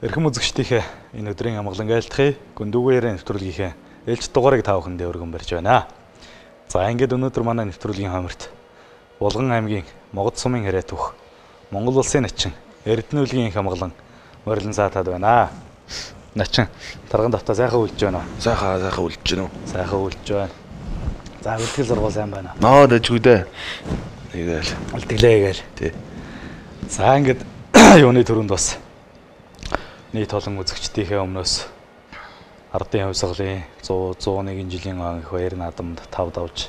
Эрхэм үзэгчдийнхээ энэ өдрийн амгалан айлтгая гүндүүгээрээ нэвтрүүлгийнхээ ээлж дугаарыг та бүхэндээ өргөн барьж байна. За ингээд өнөөдөр манай нэвтрүүлгийн хамарт Булган аймгийн Могод сумын харьяа түүх Монгол улсын начин Эрдэнэ өлгийн амгалан морилон саатаад байна. Начин тарган давтаа сайхан үлдэж байна уу? Сайхан үлдэж байна уу? Сайхан үлдэж байна. За үлтгэл зургуул сайн байна. Ноо дэжгүй дээ. Нэгэл. Үлтгэлээ гээл. Тий. За ингээд юуны төрөнд бас нийт олон үзэгчдийнхээ өмнөөс ардын хувьсгалын 101 жилийн их баяр наадамд тав давж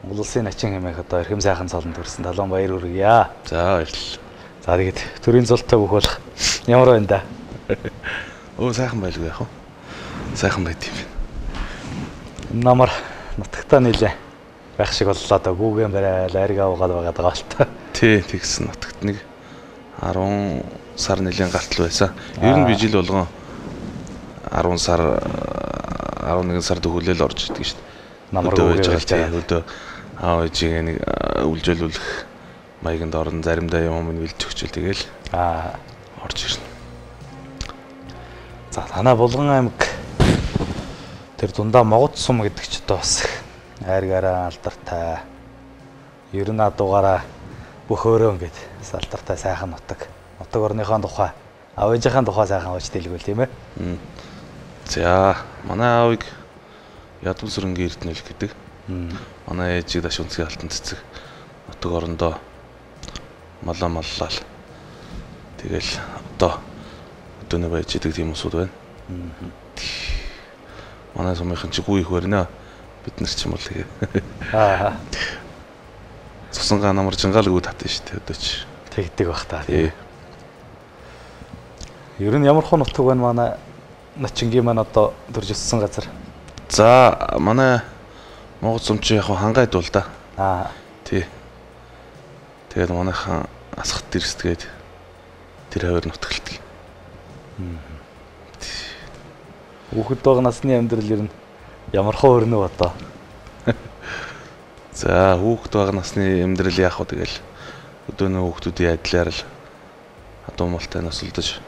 Монгол улсын начин хэмээх одоо эрхэм сайхан цолонд хүрсэн талон баяр хүргье. За баярлалаа. За тэгээд төрийн золтой бүх болох ямар байна да? Оо сайхан байлгүй яах вэ? Сайхан байт юм байна. Энэ намар нутагтаа нийлээ байх шиг боллоо да. Гүүгэн барайл ариг авгаад байгаа даа л та. Тий, тэгсэн нутагт нэг 10 сар нэлийн гартал байсан. Ер нь би жил болгон 10 сар 11 сард хүлээл орж идэг шүү дээ. Намар өгөөж байгаа. Өдөө аав ээжигээ нэг үлжүүлүүлэх маяганд орон заримдаа юм минь бэлж өгчүүл тэгэл орж ирнэ. За танаа Булган аймаг тэр дундаа Могод сум гэдэг ч одоо бас айргаараа алдартай. Ер нь адуугаараа бүх өөрөө ингээд алдартай сайхан нутаг. Нутаг орныхоо тухай, аав ээжийнхээ тухай сайхан ууч дэлгүүл тийм ээ. За, манай аавыг Ядуу сүрэнгийн Эрдэнэ өлг гэдэг. Манай ээжийг даш үнцгийн алтан цэцэг нутаг орондоо маллаал. Тэгэл одоо өдөөний байж идэг тийм усуд байна. Манай сумынхан чи гүү их барина. Бид нар ч юм бол тэгээ. Цуснгаа намар жингаал гүү татсан шүү дээ өдөөч. Тэгдэг бах та. Ер нь ямар хон нутаг байна манай начингийн маань одоо төрж өссөн газар. За манай Монгол сумчин яг хангайд бол да. Тий. Тэгээд манайхан асхат дэрсдгээд тэр хавар нутагтдаг. Хүүхэд байгаа насны амьдрал ер нь ямар хоо өрнө одоо. За хүүхэд байгаа насны амьдрал яах вэ тэгэл өдөөний хүүхдүүдийн адилаар л адуу малтай насулдаж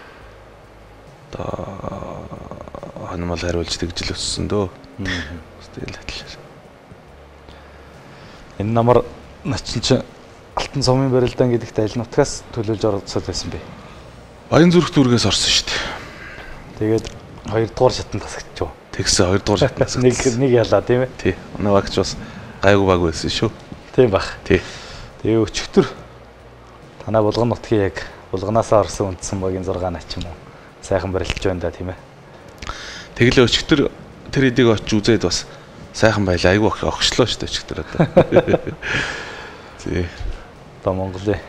ханамал хариулж тэгжил өссөн дөө. Тэгэл адилаар. Энэ намар начин чи Алтан сумын барилдаан гэдэгт аль нутгаас төлөөлж оролцоод байсан бэ? Баян зүрх дүүргээс орсон шүү дээ. Тэгээд 2 дугаар шатанд тасагч юу? Тэгсэн 2 дугаар шатнаас. Нэг ялаа тийм ээ? Тий. Манай багч бас гайгүй баг байсан шүү. Тийм бах. Тий. Тэгээ өчигдөр танаа Булган нутгийн яг Булганаасаа орсон үндсэн багийн 6 нач юм уу? Сайхан барилдаж байна да тийм ээ. Тэглээ өчигдөр тэр эдийг очиж үзээд бас сайхан байлаа. Айгүй огшлоо шүү дээ өчигдөр одоо. Тий. Одоо Монголын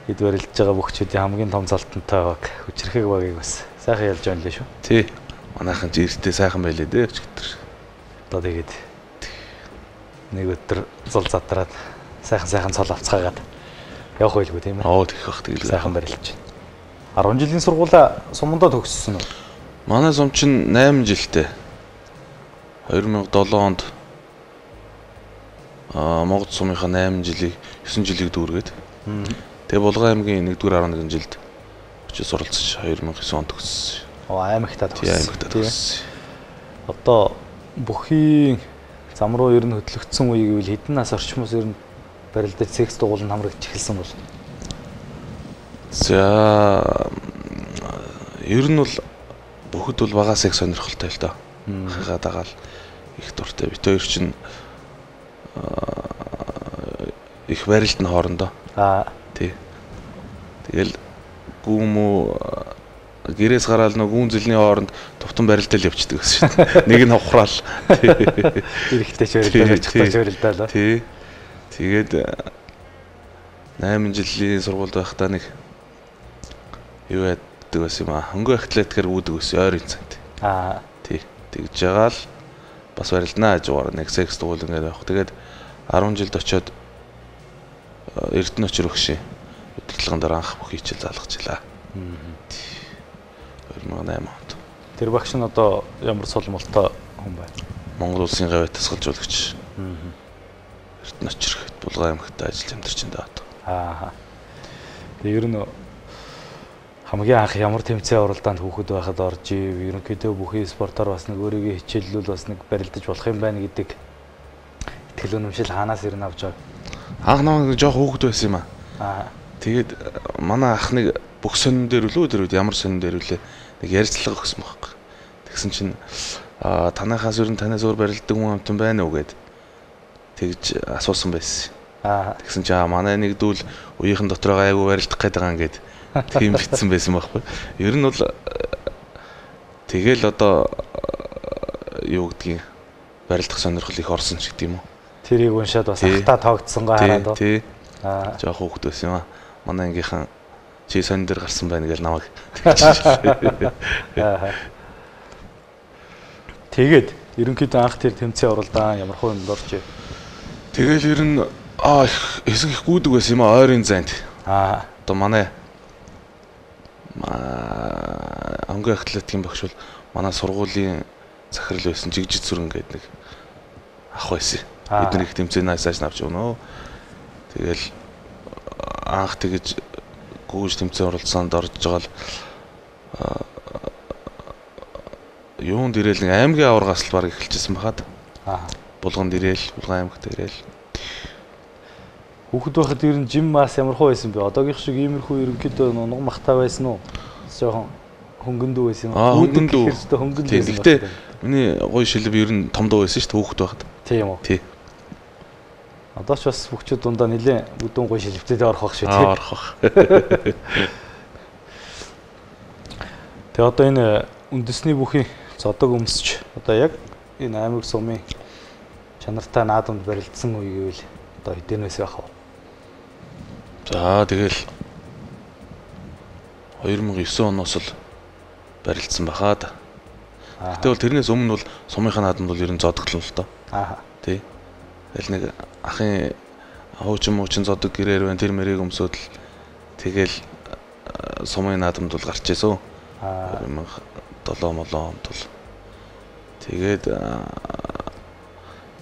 хэд барилдаж байгаа бүх чүүдийн хамгийн том золтонтой баг хүчрхэг багийг бас сайхан ялж байна лээ шүү. Тий. Манайхан ч эртээ сайхан байлээ дээ өчигдөр. Одоо тэгээд нэг өдөр зул задраад сайхан цол авцгаагаад явах байлгүй тийм ээ. Тэгэх бах тэгэл сайхан барилдаж байна. 10 жилийн сургуулаа сумандаа төгссөн үү? Манай сум чинь 8 жилтэй. 2007 онд Монгол сумынхаа 8 жилийг 9 жилийг дүүргээд. Тэгээ Булган аймгийн 1-р 11 жилд очиж суралцж 2009 онд төгссөн. Аймагтаа төгссөн. Аймагтаа төгссөн. Одоо бүхий зам руу ер нь хөдлөгдсөн үе гэвэл хэдэн нас орчмоос ер нь барилдаж секс дугуул нь хамрагдж эхэлсэн бол. За ер нь бол бүхэд бол багаас их сонирхолтой л доо. Хага дагаал их дуртай. Бид хоёр чинь их барилд нь хоорондоо. Тий. Тэгэл гүүмүү гэрээс гараал нэг гүүн зэлний хооронд товтон барилдал явчихдаг гэсэн шүү дээ. Нэг нь ухраал. Эрэхтэй барилдал. Тий. Тэгээд 8 жилийн сургуульд байхдаа нэг юу яддаг байсан юм аа. Хөнгө атлетикээр үүддэг байсан ойрын цагт. Тий. Тэгж байгаа л бас барилднаа хажуугаар нэг секс дугуйл ингээд явах. Тэгээд 10 жилд очиод Эрдэнэ очир өгшин удирдлагын дараа анх бүх хичээл заалгачлаа. 2008 онд. Тэр багш нь одоо ямар сул молтой хүн байна? Монгол улсын гавь тасгалжуулагч. Эрдэнэ очир Булган аймагт ажиллаж амьдарч байна даа. Тэгээ ер нь хамгийн анх ямар тэмцээн оролдоонд хүүхэд байхад орж ив ерөнхийдөө бүхий спортоор бас нэг өөрийгөө хичээллүүл бас нэг барилдаж болох юм байна гэдэг итгэл үнэмшил хаанаас ирнэ авч байгаа. Анх намайг жоох хүүхэд байсан юм аа. Тэгээд манай ах нэг бүх сонин дээр үлээ тэр үед ямар сонин дээр үлээ нэг ярьцлага өгсөн байхгүй. Тэгсэн чинь танахаас ер нь танаас өөр барилддаг хүн амтан байна уу гэд тэгж асуусан байсан. Тэгсэн чинь манай нэг дүүл үеийнхэн дотроо айгу барилдах гээд байгаа юм гээд тийм битсэн байсан байхгүй. Ер нь бол тэгэл одоо юу гэдгийг барилдах сонирхол их орсон ч гэдэм үү. Тэрийг уншаад бас ахтаа тоогдсон гоо хараад уу. Тий. Жоох хүүхэд байсан юм аа. Манай ангийнхан чи сонин дээр гарсан байна гэж намайг. Тэгээд ерөнхийдөө анх тэр тэмцээн оролдоо ямар хөө юмд орж ив. Тэгэл ер нь хэсэг их гүйдэг байсан юм аа ойрын зайд. Одоо манай ангийн атлетикийн багш бол манай сургуулийн захирал байсан Жигжид сүрэн гэдэг нэг ах байсан. Бидний их тэмцээнээс авч өгнө. Тэгэл анх тэгэж гүйж тэмцээн оролцоонд орж байгаа л юунд ирээл нэг аймгийн аваргаас л баг эхэлчихсэн байхад. Булганд ирээл, Булган аймагт ирээл. Хүүхэд байхад ер нь жим мас ямар хөө байсан бэ? Одоогийн шиг иймэрхүү ерөнхийдөө нуг махтай байсан уу? Жоохон хөнгөндөө байсан юм. Хөнгөндөө. Хөнгөндөө байсан. Гэхдээ миний гоё шилбэ ер нь том дуу байсан шүү дээ хүүхэд байхад. Тийм үү? Тий. Одоо ч бас хүүхдүүд дундаа нэлээд бүдүүн гоё шилбэтэй орох байх шүү тий. Орох байх. Тэгээ одоо энэ үндэсний бүхий зодог өмсч одоо яг энэ аймаг сумын чанартай наадамд барилдсан үе гэвэл одоо хэдийнээс байх вэ? За тэгэл 2009 оноос л барилдсан бахаа да. Гэтэ бол тэрнээс өмнө бол сумынхаа наадамд бол ер нь зодоглон л тоо. Тий. Тэгэл нэг ахын хуучин зодог гэрээр байна тэр мэрийг өмсөд л тэгэл сумын наадамд бол гарч ирсэн. 2007 молоо онд бол тэгээд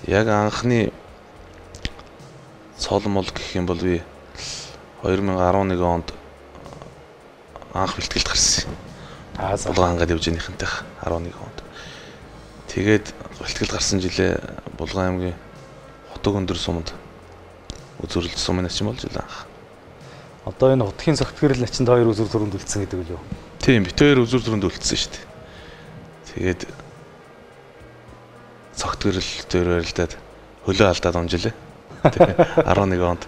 яг анхны цолмол гэх юм бол би 2011 онд анх бэлтгэлд гарсан. Булган хангаад явж байхынтай 11 онд. Тэгээд бэлтгэлд гарсан жилээ Булган аймгийн Хотог өндөр суманд үзүүлэлт сумын начин болж илаа. Одоо энэ хотгийн согтгэрэл начинд хоёр үзүр төрөнд үлдсэн гэдэг үү? Тийм, бит хоёр үзүр төрөнд үлдсэн шүү дээ. Тэгээд согтгэрэл дээр барилдаад хөлөө алдаад унжилээ. 11 онд.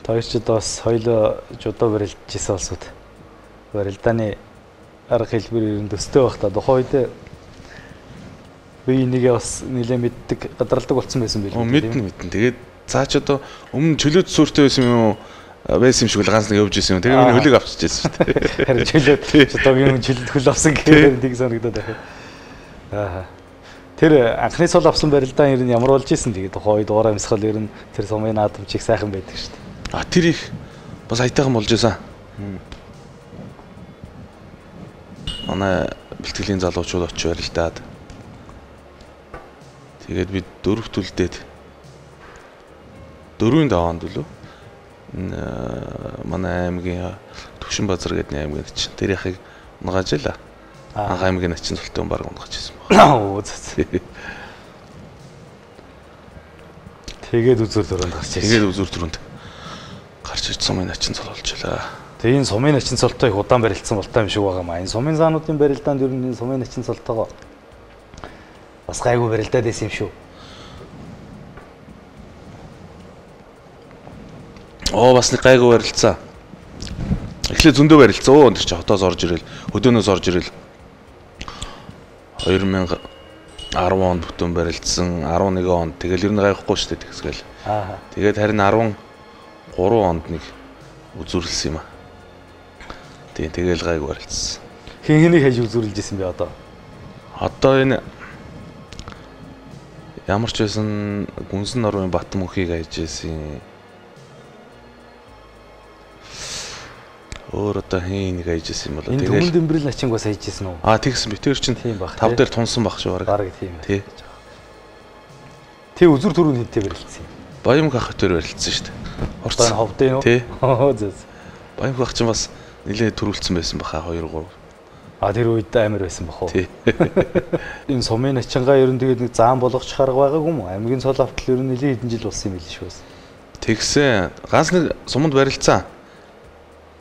Тойрчд бас хоёлоо жудаа барилдажсэн улсууд. Барилдааны арга хэлбэр ер нь төстэй байх та тухайн үед би энийгээ бас нэлээд мэддэг, гадралдаг болсон байсан байл. Мэднэ. Тэгээд цаа ч одоо өмнө чөлөөт сүртэй байсан юм уу? Байсан юм шиг л ганц нэг явж исэн юм. Тэгээ миний хөлийг авчиж байсан шүү дээ. Харин чөлөөт одоогийн чөлөөт хөл авсан гэхээр нэг санагдаад байна. Тэр анхны цол авсан барилдаа ер нь ямар болж исэн тэгээд тухайн үед уураа юмсгал ер нь тэр сумын наадамчиг сайхан байдаг шүү дээ. Тэр их бас айтайхан болж исэн. Манай бэлтгэлийн залуучууд очиж барилдаад тэгээд бид дөрөв төлдөөд 4-ийн даваанд лөө манай аймгийн Төвшин базар гэдэг аймгийн чинь тэр яхыг унгаж байла. Анх аймгийн начин цолтой баг унгаж байсан байна. Тэгээд үзүр төрөнд гарч ирж сумын начин цол болж байла. Тэгээ энэ сумын начин цолтой их удаан барилдсан болтой юм шиг байгаа маа. Энэ сумын заануудын барилдаанд ер нь энэ сумын начин цолтойгоо бас гайгүй барилдаад байсан юм шүү. Бас нэг гайгүй барилдсан. Эхлээд зөндөө барилдсан. Тэр чинь хотоос орж ирэл, хөдөөнөөс орж ирэл 2010 онд бүтэн барилдсан, 11 онд тэгэл ер нь гайхгүй шүү дээ тэгсгээл. Тэгээд харин 13 онд нэг үзүүлсэн юм аа. Тэгэл гайгүй барилдсан. Хэнийг хийж үзүүлж исэн бэ одоо? Одоо энэ ямар ч байсан Гүнсэн Норвын Батмөнхийг хайж исэн. Өөр одоо хэнийг хайж исэн юм бол тэгэл Дүмэн Дэмбэрэл начин бас хайж исэн үү? Тэгсэн би тэр чинь 5 дээр тунсан баг шүү бараг. Бараг тийм ээ. Тэг үзүр төрөнд хинтээ барилдсан юм. Баян ах дээр барилдсан шүү дээ. Орцсон ховд юм уу? Тий. Баян багч бас нэлээд төрүүлсэн байсан баха 2 3. Тэр үед амар байсан бах уу? Тий. Энэ сумын ачингаа ер нь тэгээд нэг заан болгоч харга байгаагүй юм уу? Аймгийн цол автал ер нь нэлээд хэдэн жил болсон юм биш үү? Тэгсэн ганц нэг суманд барилцсан.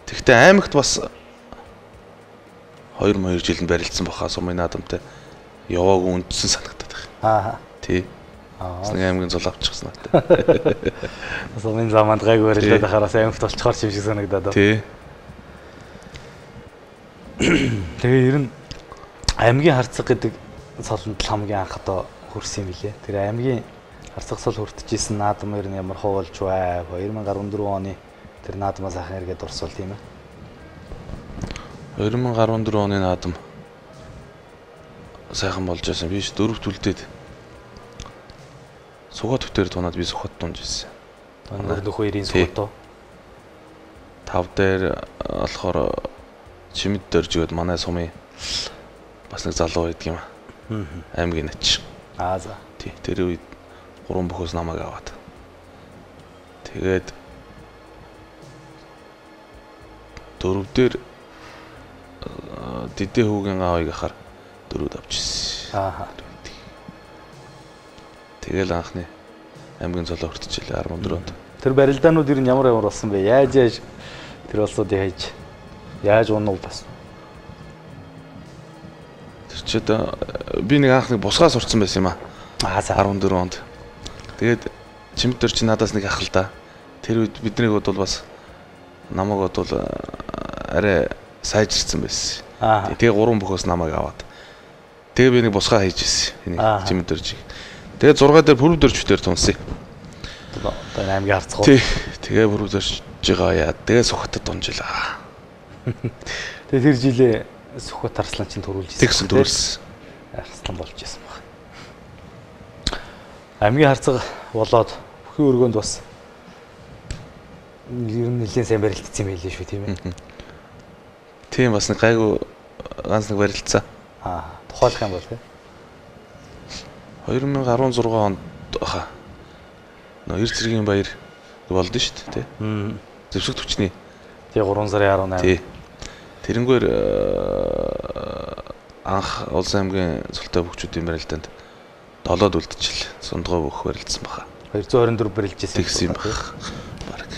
Тэгтээ аймагт бас 2 жилд барилцсан баха сумын наадамтай. Яваагүй үндсэн санагдаад байна. Тий. Нэг аймгийн цол авчихсан надад. Сумын заманд гайг барилцаад байхараас аймагт болчихоор юм шиг санагдаад байна. Тий. Тэгээ ер нь аймгийн харцаг гэдэг цолонд хамгийн анх одоо хөрсөн юм билээ. Тэр аймгийн харцаг цол хүртэжсэн наадам ер нь ямар ховолж бай 2014 оны тэр наадмаас ахын эргээд дурсвал тийм ээ. 2014 оны наадам сайхан болж байсан. Би 4 түлдээд сугат төвтөр тунаад би сухад дунж ирсэн. Өнөр нөхөө 90 сухад. 5 дээр болохоор чимэд дөржгээд манай сумын бас нэг залуу байдаг юм аа. Аймгийн нач. За. Тий. Тэр үед 3 бөхөөс намайг аваад. Тэгээд 4 дээр Дидэ хүүгийн аавыг ахаар 4-д авчихсан. Тэгэл анхны аймгийн цолоо хүртчихлээ 14-нд. Тэр барилдаанууд ер нь ямар болсон бэ? Яаж тэр улсуудыг хайж яаж унав бас? Тэр чид би нэг анх нэг бусгаас урцсан байсан юм аа. 14 онд. Тэгээд чимд төр чи надаас нэг ах л да. Тэр үед биднийг бодвол бас намайг бодвол арай сайжирсан байсан. Тэгээ 3 бөхөөс намайг аваад. Тэгээ би нэг бусгаа хийж ирсэн. Энийг чимд төржиг. Тэгээ 6 дээр пүрв дөржвтер тунсан. Одоо аймгийн харцгаа. Тий. Тэгээ пүрв дөрж байгаа яа. Тэгээ сухатад дунжилаа. Тэгээ тэр жилээ Сүхбат Арслан чинь төрүүлж ирсэн. Тэгсэн төрүүлсэн. Арслан болж ирсэн баг. Аймгийн харцаг болоод бүхий өргөнд бас ер нь нэлээд сайн барилдсан юм байлээ шүү тийм ээ. Тийм бас нэг гайгүй ганц нэг барилдсан. Тухайлах юм бол тийм. 2016 онд хаа. Нөө Цэргийн баяр болдсон шүү дээ тий. Зэвсэг төвчний. Тэгээ 3 сарын 18. Тий. Тэрнгээр анх улсын аймгийн цолтой бүгчүүдийн барилдаанд 7-д үлдчихлээ. Сундгой бүх барилдсан баха. 224 барилжсэн гэсэн юм бах. Бараг.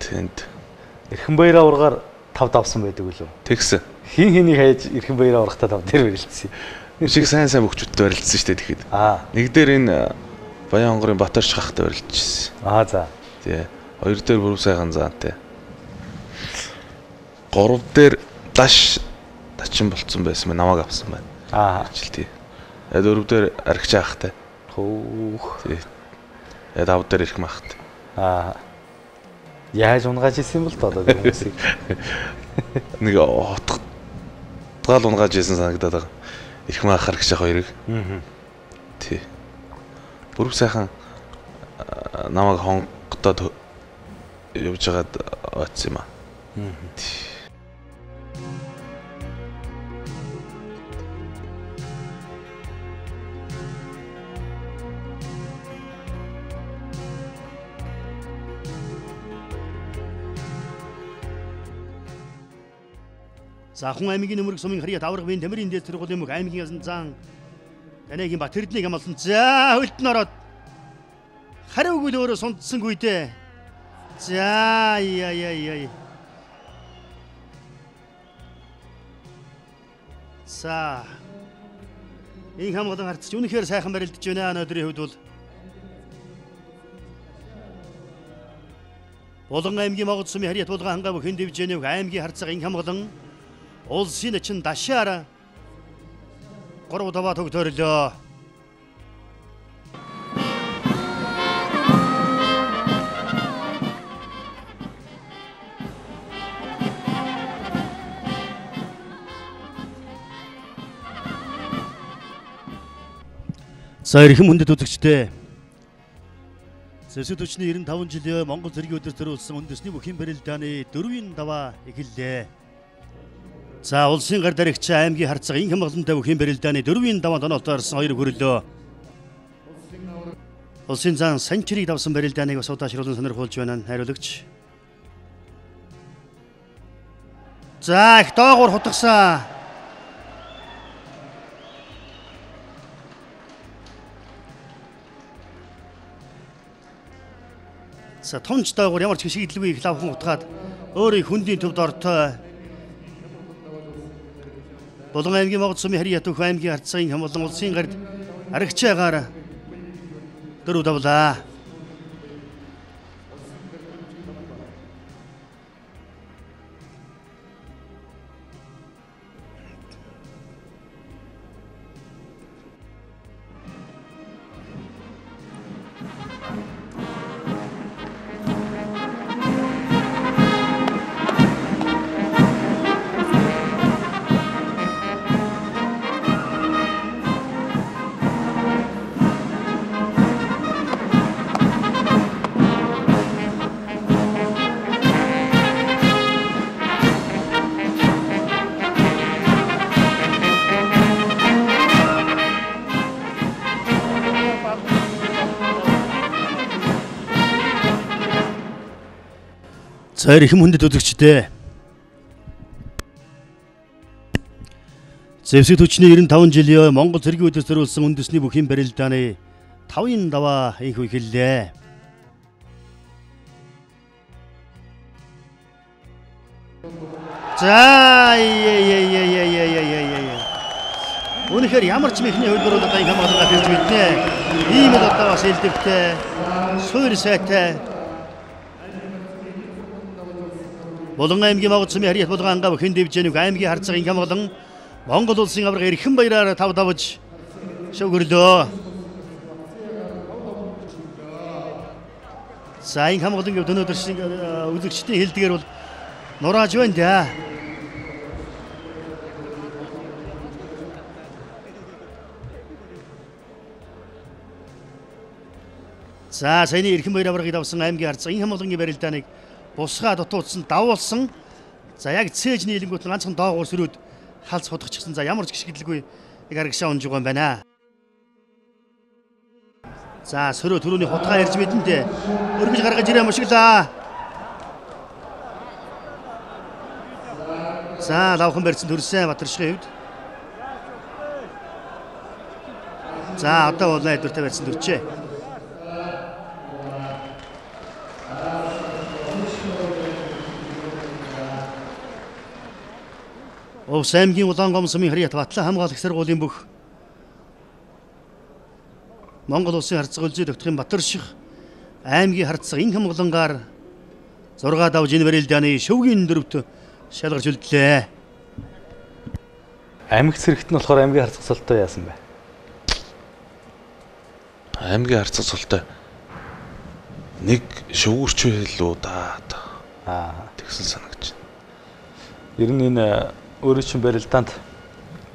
Тэнд Эрхэнбаяраа ургаар 5 давсан байдаг үлээ. Тэгсэн. Хин хайж Эрхэнбаяраа ургахтаа 5 дээр барилдсан. Шиг сайн бүгчүүдтэй барилдсан шүү дээ тэгэхэд. Нэг дээр энэ Баян хонгорын Батарч хахтай барилдчихсэн. За. Тий. 2 дээр бүрв сайхан заантай. 3 дээр дачин болцсон байсан мэн намайг авсан байна. Ажил тий. 4 дээр архич ахтай. Тий. 5 дээр ирэх махтай. Яаж унгааж исэн юм бол та одоо хүмүүсийг. Нэг утгаал унгааж исэн санагдаад байгаа. Ирэх мах архич ах хоёрыг. Тий. Бүрв сайхан намайг хонгодод явж байгаад оцсон юм аа. За Хүн аймгийн нөмрөг сумын харьяат аврагын Тэмэрийн дээд сургуулийн мөх аймгийн зан Танайгийн Батэрднийг амлсан. За хөлтөнд ороод хариугүй л өөрөө сундсангүй дээ. За яа. За энэ хамгаалан харцч үнэхээр сайхан барилдаж байна өнөөдрийн хувьд бол. Булган аймгийн Могод сумын харьяат булган хангаа бүхэн дивжэнэг аймгийн харцаг энэ хамгаалан улсын чин дашаара 3 даваа төгтөрлөө. За эрхэм хүндэт үзэгчдээ. Зэвсэг төвчний 95 жилийн Монгол цэргийн өдөр төрүүлсэн үндэсний бүхэн барилдааны 4-ийн даваа эхэллээ. За улсын гар даригч аймгийн харцаг энэ хамгаалалттай бүхэн барилдааны 4-ийн даваа тоноолтоор орсон 2 хүрлөө. Улсын зан санчирыг давсан барилдааныг бас удаашруулан сонирхуулж байна найруулагч. За их доогуур хутгасан. За тунч доогуур ямар ч хишигдэлгүй их лавхан утгаад өөрийн хүндийн төвд ортой. Булган аймгийн Могод сумын Хариа Түх аймгийн Хардцгийн хэм болон улсын гард аригчаагаар дөрөв давлаа. За эрхэм хүндэт үзэгчдээ. Зэвсэг төчний 95 жилийн Монгол цэргийн үдэс зориулсан үндэсний бүхийн барилдааны 5-ын даваа инх эхэллээ. За үнэхээр ямар ч мэхний хөлбөрөд одоо энэ хамгаалалгаа хэлж мэднэ. Ийм л одоо бас элдвтэй, суур сайтай. Булган аймгийн Могод сумын Хариа Булган ангав хэн дэвжээнүг аймгийн Хардцгийн хамгаалан Монгол улсын авраг эрхэм баяраар тав давж шүгэрлөө. За энэ хамгаалан гэв өнөөдөр шиг үзэгчдийн хэлдгээр бол нурааж байна да. За саяны эрхэм баяр аврагыг давсан аймгийн Хардцгийн хамгаалангийн барилдааныг бусгаа дутуудсан давуулсан. За яг цээж нийлэнгүүт ганцхан доогуур сөрөөд халз худахчихсан. За ямар ч гიშгэлгүй яг аргашаа унж байгаа юм байна. За сөрөө төрөний хутгаа ярьж мэдэндээ өргөж гаргаж ирээ мушиглаа. За лавхан барьсан төрсөн Батаршгийн хувьд. За одоо бол найдвартай барьсан төрчээ. Увс аймгийн Улаангом сумын Хариа Батлан хамгаалагч сургуулийн бүх Монгол улсын харцаг үлзий докторын Батарших аймгийн харцаг ин хамгаалангаар 6 давж энэ барилдааны шөвгийн дөрөвт шалгарч үлдлээ. Аймаг цэрэгт нь болохоор аймгийн харцаг цолтой яасан бэ? Аймгийн харцаг цолтой нэг шөвгөрч хэллүү да. Тэгсэн санагч. Ер нь энэ өөрөө чинь барилдаанд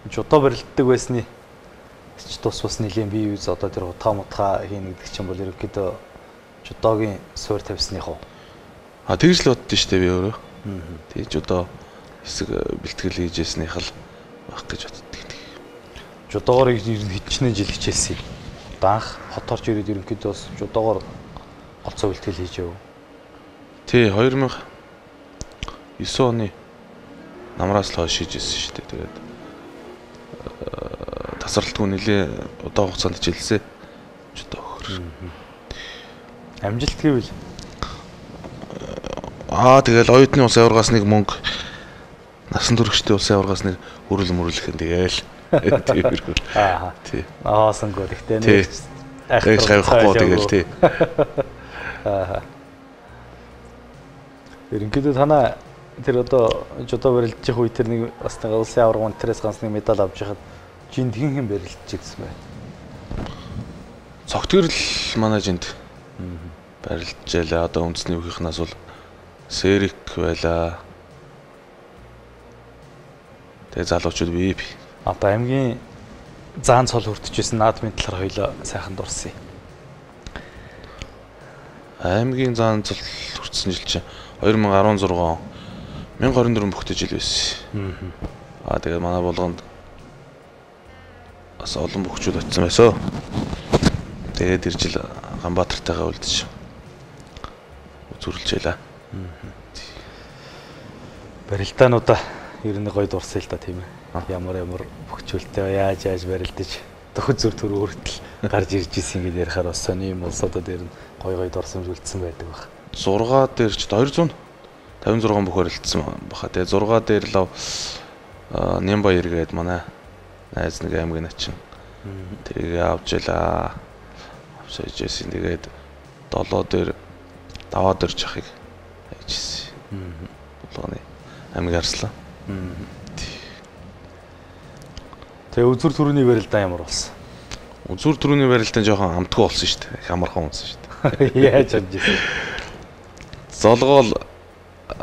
жудаа барилддаг байсны ч тус бас нэлийн бие үз одоо тэр утгаа хийнэ гэдэг чинь бол ерөнхийдөө жудаагийн суур тавьсных уу. Тэгж л боддоо штэ би өөрөө. Тэгж одоо хэсэг бэлтгэл хийжсэнийх л байх гэж боддог. Жудаагаар ер нь хэдчнээ жил хичээсэн. Анх хотоорч ирээд ерөнхийдөө бас жудаагаар голцоо бэлтгэл хийж яв. Тий 2009 оны намраас л хойш шийдсэн шүү дээ. Тэгээд тасралтгүй нэлээ удаан хугацаанд хичээлсэн. Жудаа өхөр. Амжилт гэвэл тэгэл оюутны улсын аваргаасныг мөнгө насан туршидтын улсын аваргаасныг хөрөл мөрөлгөх юм тэгээл. Тий. Сангоо гэхдээ нэг хайхгүй тэгэл тий. Ерөнхийдөө танаа тэр одоо жудаа барилдчих үе тэр нэг бас нэг улсын аварга монтерээс ганц нэг медаль авч яхад жинд хин барилдчих гэсэн бай. Цогтгөр л манай жинд барилджээлээ. Одоо үндэсний бүхийнхнаас бол Сэрик байла. Тэгээ залуучууд бий. Одоо аймгийн заан цол хүртчихсэн наадмын талаар хоёлоо сайхан дурсан. Аймгийн заан цол хүртсэн жил чинь 2016 он 1024 бүхтэй жил байсан. Тэгээ манай болгонд бас олон бүхчүүд очсон байсан. Тэгээд тэр жил Ганбаатартайгаа үлдэж үзүүлжээлээ. Барилдаануудаа ер нь гоё дурсаа л та тийм ээ. Ямар бөхчүүлтэй яаж барилдаж төхөд зүр төр өөртөл гарч ирж исэн гэдээ ярихаар бас сони юм улсуудад ер нь гоё дурсамж үлдсэн байдаг баг. 6 дээр ч 256 бүх барилдсан баха. Тэгээ 6 дээр л Нямбаяр гээд манай найз нэг аймгийн начин. Тэгээ авч ялаа. Авч ижсэн. Тэгээд 7 дээр даваа дөрж ахыг хайжсэн. Болгоны аймаг арслаа. Тэгээ үзүр төрөний барилдаа ямар болсон? Үзүр төрөний барилдаа жоохон амтгүй болсон шүү дээ. Их амархан болсон шүү дээ. Яаж амж ирсэн? Золгоол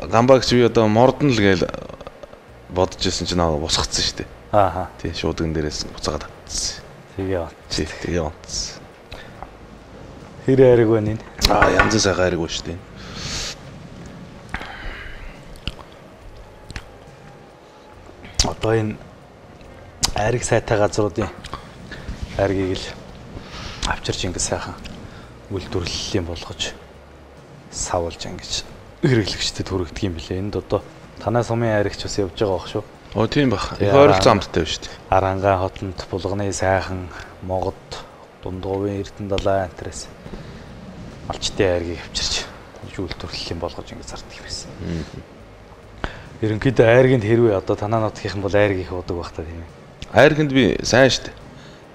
гамбагч би одоо мордон л гээл бодож ирсэн чинь босгоцсон шүү дээ. Ааха. Тий, шуудган дээрээс буцаагаад татсан. Тэгээ онцсон. Хэр айраг байна энэ? Янз бүрийн сайхан айраг байна шүү дээ. Одоо энэ айраг сайтай газруудын айргийг л авчирч ингэ сайхан үйлдвэрлэлийн болгож савуулж ингэж хэрэглэгчдэд хүргэдэг юм билээ. Энд одоо танай сумын айрагч бас явж байгаа бах шүү. Тийм бах. Их ойролцоо амттай байна шүү дээ. Арангаа хотод булганы сайхан Могод Дундгувын Эрдэнэ далай антрес малчтын айргийг авчирч үйлдвэрлэлийн болгож ингэ зардаг юм байсан. Ерөнхийдөө айргинд хэрвээ одоо танаа нутгийнхан бол айрг их удаг бах та тийм ээ. Айргинд би сайн шүү дээ.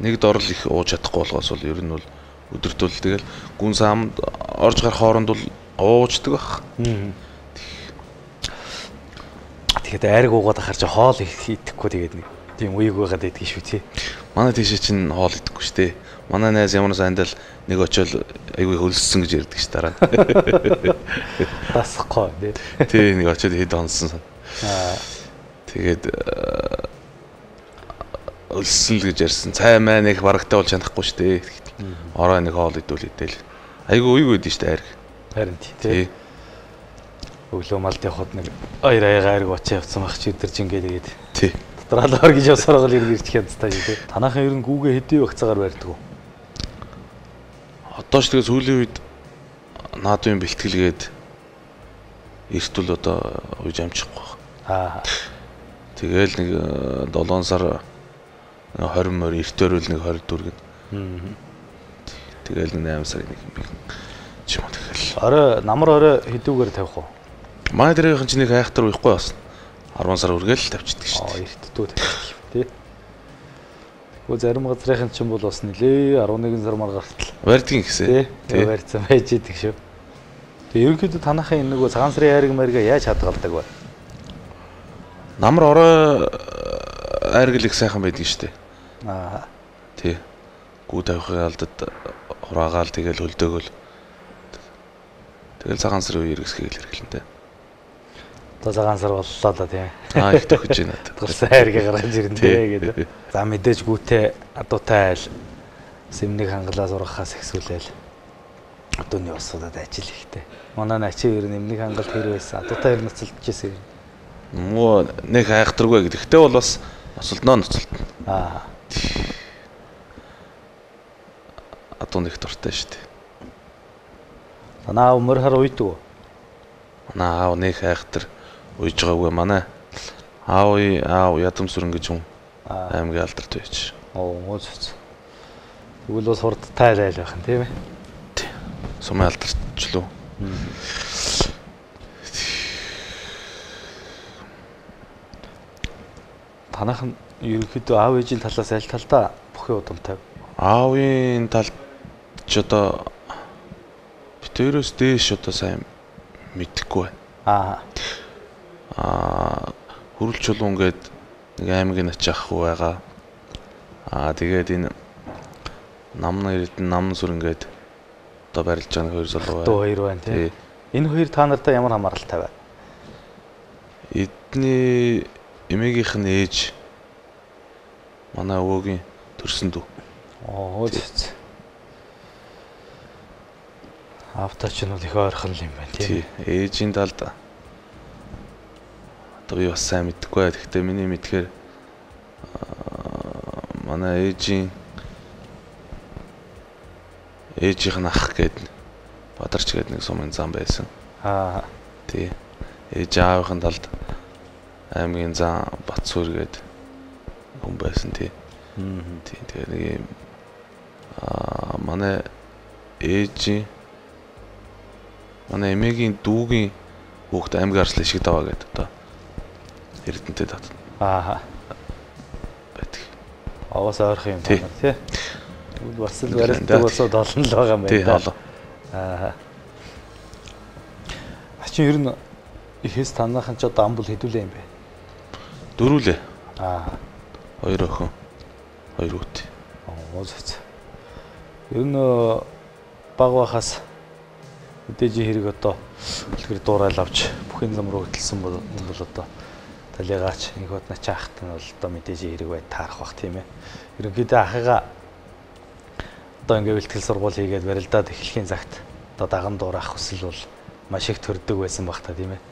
Нэг дорл их ууж чадахгүй болгоос бол ер нь бол өдөртөл тэгэл гүн самд орж гарах хооронд бол ууждаг бах. Тэгээд айрг уугаад ахаар чи хоол идэхгүй тэгээд нэг тийм үеиг байгаад байдгийг шүү тий. Манай тийшээ чинь хоол идэхгүй шүү дээ. Манай найз ямар сандал нэг очил айгүй хөлссөн гэж ярьдаг ш дараа. Тасахгүй тий. Тий нэг очил хэд онсон. Тэгээд өлсөн л гэж ярьсан. Цай маа нэг барагтай бол чадахгүй шүү дээ. Ороо нэг хоол идүүл идэл. Айгүй үеиг байдэн шүү дээ айрг. Харин тий. Өглөө малд явахад нэг хоёр аяга айрг очиж явцсан байх чи өдөрж ингээд. Тий. Дотралаар гэж явсараа л ирж чаддаг тий. Танаахан ер нь гүүгээ хэдий багцаагаар барьдаг уу? Одоо ч тэгээ сүүлийн үед наадын бэлтгэлгээд эртүл одоо ууж амжихгүй байна. Тэгээл нэг 7 сар 20 мөр эртөөрөл нэг 24 гэн. Тэгээл нэг 8 сарын 1 ч юм уу тэгэл. Орой намар орой хэдүүгээр тавих уу? Манай дээрийнхэн чинь нэг хайхтар уухгүй басна. 10 сар үргээл тавьчихдаг шүү дээ. Эртдүү тавьчих тий. Тэгвэл зарим газрынхан чинь бол бас нэлээ 11 сар маргаартал барьдгийн гэсэн. Тий. Барьцсан байж идэг шүү. Тэгээ ерөнхийдөө танахын энэ нөгөө цагаан сарын айраг мэргээ яаж хадгалдаг вэ? Намар орой айраг л их сайхан байдаг шүү дээ. Тий. Гүү тавихын алдад хураагаал тэгэл хөлдөөгөл. Тэгэл цагаан сарын үеэр гэсгээл хэрэглэнтэй. Одоо цагаан сар боллоо да тийм. Их төгөж байна. Төгсөн хайрыг гаргаж ирнэ гэдэг. За мэдээж гүүтэй адуутай айл сэмнийг хангалаас ургахаас ихсүүлээл одооны улсуудад ажил ихтэй. Манай начи ер нь эмнийг хангалт хэр байсан. Адуутай ер нь ноцолдож ирсэн. Муу нэг хайхтаргүй гэхдээ бол бас ноцолдноо ноцолдно. Адуу нэг дуртай шүү дээ. Танаа өмөр хар уйдаг уу? Манай аав нэг хайхтар уйж байгаагүй манай аав ядам сүрэн гэж юм аймгийн алдарт байж. Ууц. Тэгвэл бас хурдтай айл байх юм тийм ээ. Тий. Сумын алдарч лөө. Танайхан ерөнхийдөө аав ээжийн талаас аль талдаа бүхий удамтай? Аавын талд ч одоо битээрөөс дээш одоо сайн мэдхгүй байна. Хүрэл чулуун гээд нэг аймгийн нач ахгүй байгаа. Тэгээд энэ намна эрдэнэ намн сүрэн гээд одоо барилж байгаа хоёр залуу байна. Хоёр байна тий. Энэ хоёр та нартай ямар хамааралтай байна? Эдний эмээгийнх нь ээж манай өвөөгийн төрсөн дүү. Зү. Авточ нь бол их ойрхон юм байна тий. Ээжийн талд одоо би бас сайн мэдэхгүй бай. Гэхдээ миний мэдхээр манай ээжийнх нь ах гээд Бадарч гээд нэг сумын зам байсан. Тий. Ээж аавынхын талд аймгийн зан Батсуур гээд хүн байсан тий. Тий тэгээ нэг юм манай ээж манай эмээгийн дүүгийн хүүхд аймгийн арслан шиг даваа гэдэг одоо Эрдэнэтэд татна. Байдаг. Аваас ойрох юм байна тий. Тэгвэл бас л барилтдаг болсод олон л байгаа юм байна. Тий олон. Чи ер нь ихэс танаахан ч одоо амбул хэдүүлээ юм бэ? Дөрүлээ. Хоёр охин. Хоёр út. Ууз. Ер нь баг бахаас мэдээж хэрэг одоо үлгэр дуурал авч бүхэн зам руу хөтлсөн бол одоо талигаач нэг хот начаа ахт нь бол одоо мэдээж хэрэг бай таарах бах тийм ээ. Ерөнхийдөө ахыгаа одоо ингээ бэлтгэл сургууль хийгээд барилдаад эхлэхийн цагт одоо даган дуурах хүсэл бол маш их төрдөг байсан бах та тийм ээ.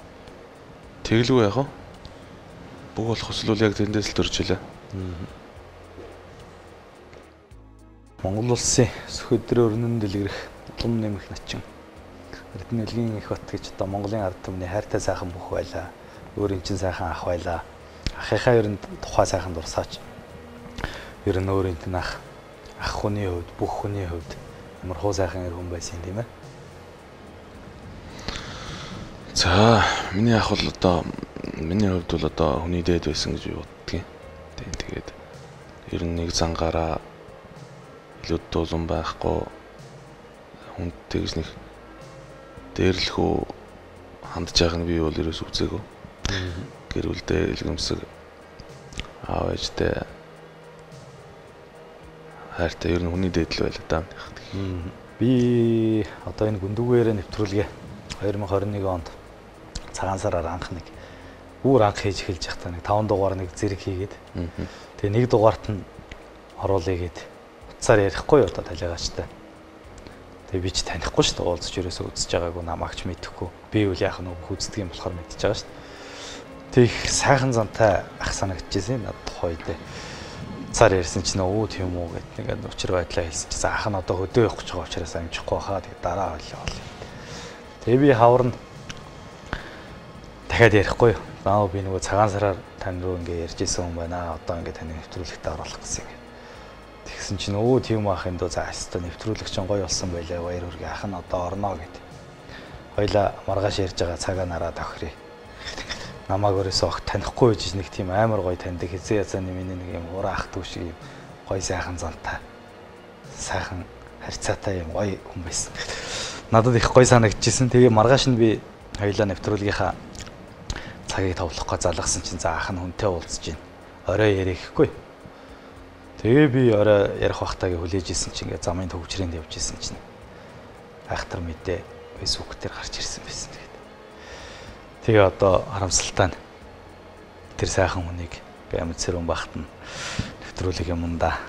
Тэглгүй яах вэ? Бүх болох хүсэл бол яг тэндээс л төрж илээ. Монгол улсын өдөр өрнөн дэлгэрэх улам нэмэх начин. Эрдэнэ элгийн их бат гэж одоо Монголын ард түмний хайртай сайхан бүх байлаа. Өөрийн чинь сайхан ах байлаа. Ахыхаа ер нь тухай сайхан дурсаач. Ер нь өөрийн чинь ах хүний хувьд, бүх хүний хувьд ямар хуу сайхан хүн байсан юм тийм ээ. За, миний ах бол одоо миний хувьд бол одоо хүний дээд байсан гэж боддгийн. Тэгээд ер нь нэг зангаараа илүү тулан байхгүй хүнд тэгж нэг дээрлэхүү хандж байгаа нь би бол ерөөс үзээгүй. Гэр бүлдээ илгэмсэг аав ээжтэй хайртай ер нь хүний дээд л байлаа даа. Би одоо энэ гүндүгээр нэвтрүүлгээ 2021 онд цагаан сараар анх нэг бүр анх хийж эхэлж байхдаа нэг 5 дугаар нэг зэрэг хийгээд тэгээ нэг дугаарт нь оруулъя гээд утсаар ярихгүй юу одоо талигаачтай. Тэгээ би ч танихгүй шүү дээ уулзч ерөөсөө үзэж байгаагүй намаагч мэдэхгүй. Би үл яах нь үздэг юм болохоор мэдчихэж байгаа шүү дээ. Тэг их сайхан зантай ах санагдчихсэн надад тухайд. Цаар ярьсан чинь өө тийм үү гэд ингээд учир байдлаа хэлсэн чинь ах нь одоо хөдөө явах гэж байгаа учраас амжихгүй хаа тэгээ дараа оолё. Тэгээ би хаварна дахиад ярихгүй юу. Наа би нөгөө цагаан сараар тань руу ингээд ярьж исэн юм байна. Одоо ингээд таны нэвтрүүлэгтээ оруулах гэсэн юм. Тэгсэн чинь өө тийм ахын дөө за хаста нэвтрүүлэг чинь гоё болсон байлаа. Баяр хүргээ ах нь одоо орно гэд. Хоёлаа маргааш ярьж байгаа цагаа нараад охирё. Намааг өөрөөсөө огт танихгүй байж нэг тийм амар гоё таньдаг хэзээ язааны миний нэг юм ураа ах дүү шиг юм гоё сайхан зантай. Сайхан харьцаатай юм гоё хүн байсан. Надад их гоё санагдчихсэн. Тэгээ маргааш нь би хоёлаа нэвтрүүлгийнхаа цагийг товлохгүй залгасан чинь за ах нь хүнтэй уулзж байна. Орой ярихгүй. Тэгээ би орой ярих бахтааг хүлээж исэн чинь ингээ замын төвчрээнд явж исэн чинь айхтар мэдээ фэйсбүүк дээр гарч ирсэн байсан. Тэгээ одоо харамсалтай нь тэр сайхан хүнийг амьд сэрүүн багт нь нэвтрүүлэг юмдаа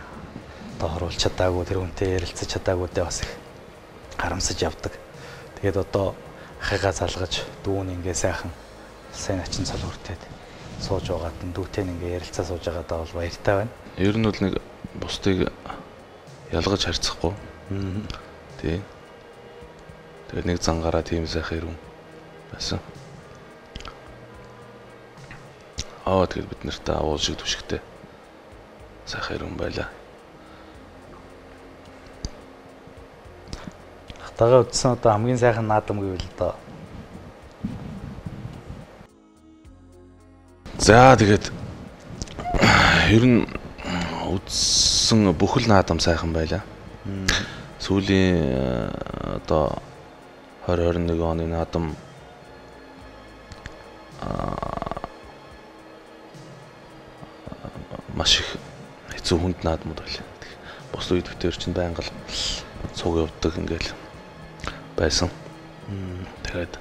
одоо хоруулж чадаагүй тэр хүнтэй ярилцаж чадаагүй дэ бас их харамсаж явдаг. Тэгээд одоо ахыгаа залгаж дүүн ингээ сайхан сайн ачин цол хүртээд сууж байгаад нь дүүтэй ингээ ярилцаа сууж байгаадаа бол баяртай байна. Ер нь бол нэг бусдыг ялгаж харьцахгүй. Тий. Тэгээд нэг зангаараа тийм сайхан ирүүн байсан. Тэгээд бид нартай уул шиг түшигтэй сайхан ирүүн байлаа. Хатагаа үзсэн одоо хамгийн сайхан наадам гэвэл одоо. За тэгээд ер нь үзсэн бүхэл наадам сайхан байлаа. Сүүлийн одоо 2021 оны наадам маш их хэцүү хүнд наадмууд байлаа. Бус үед битэр чинь байнга цуг явдаг ингээл байсан. Тэгээд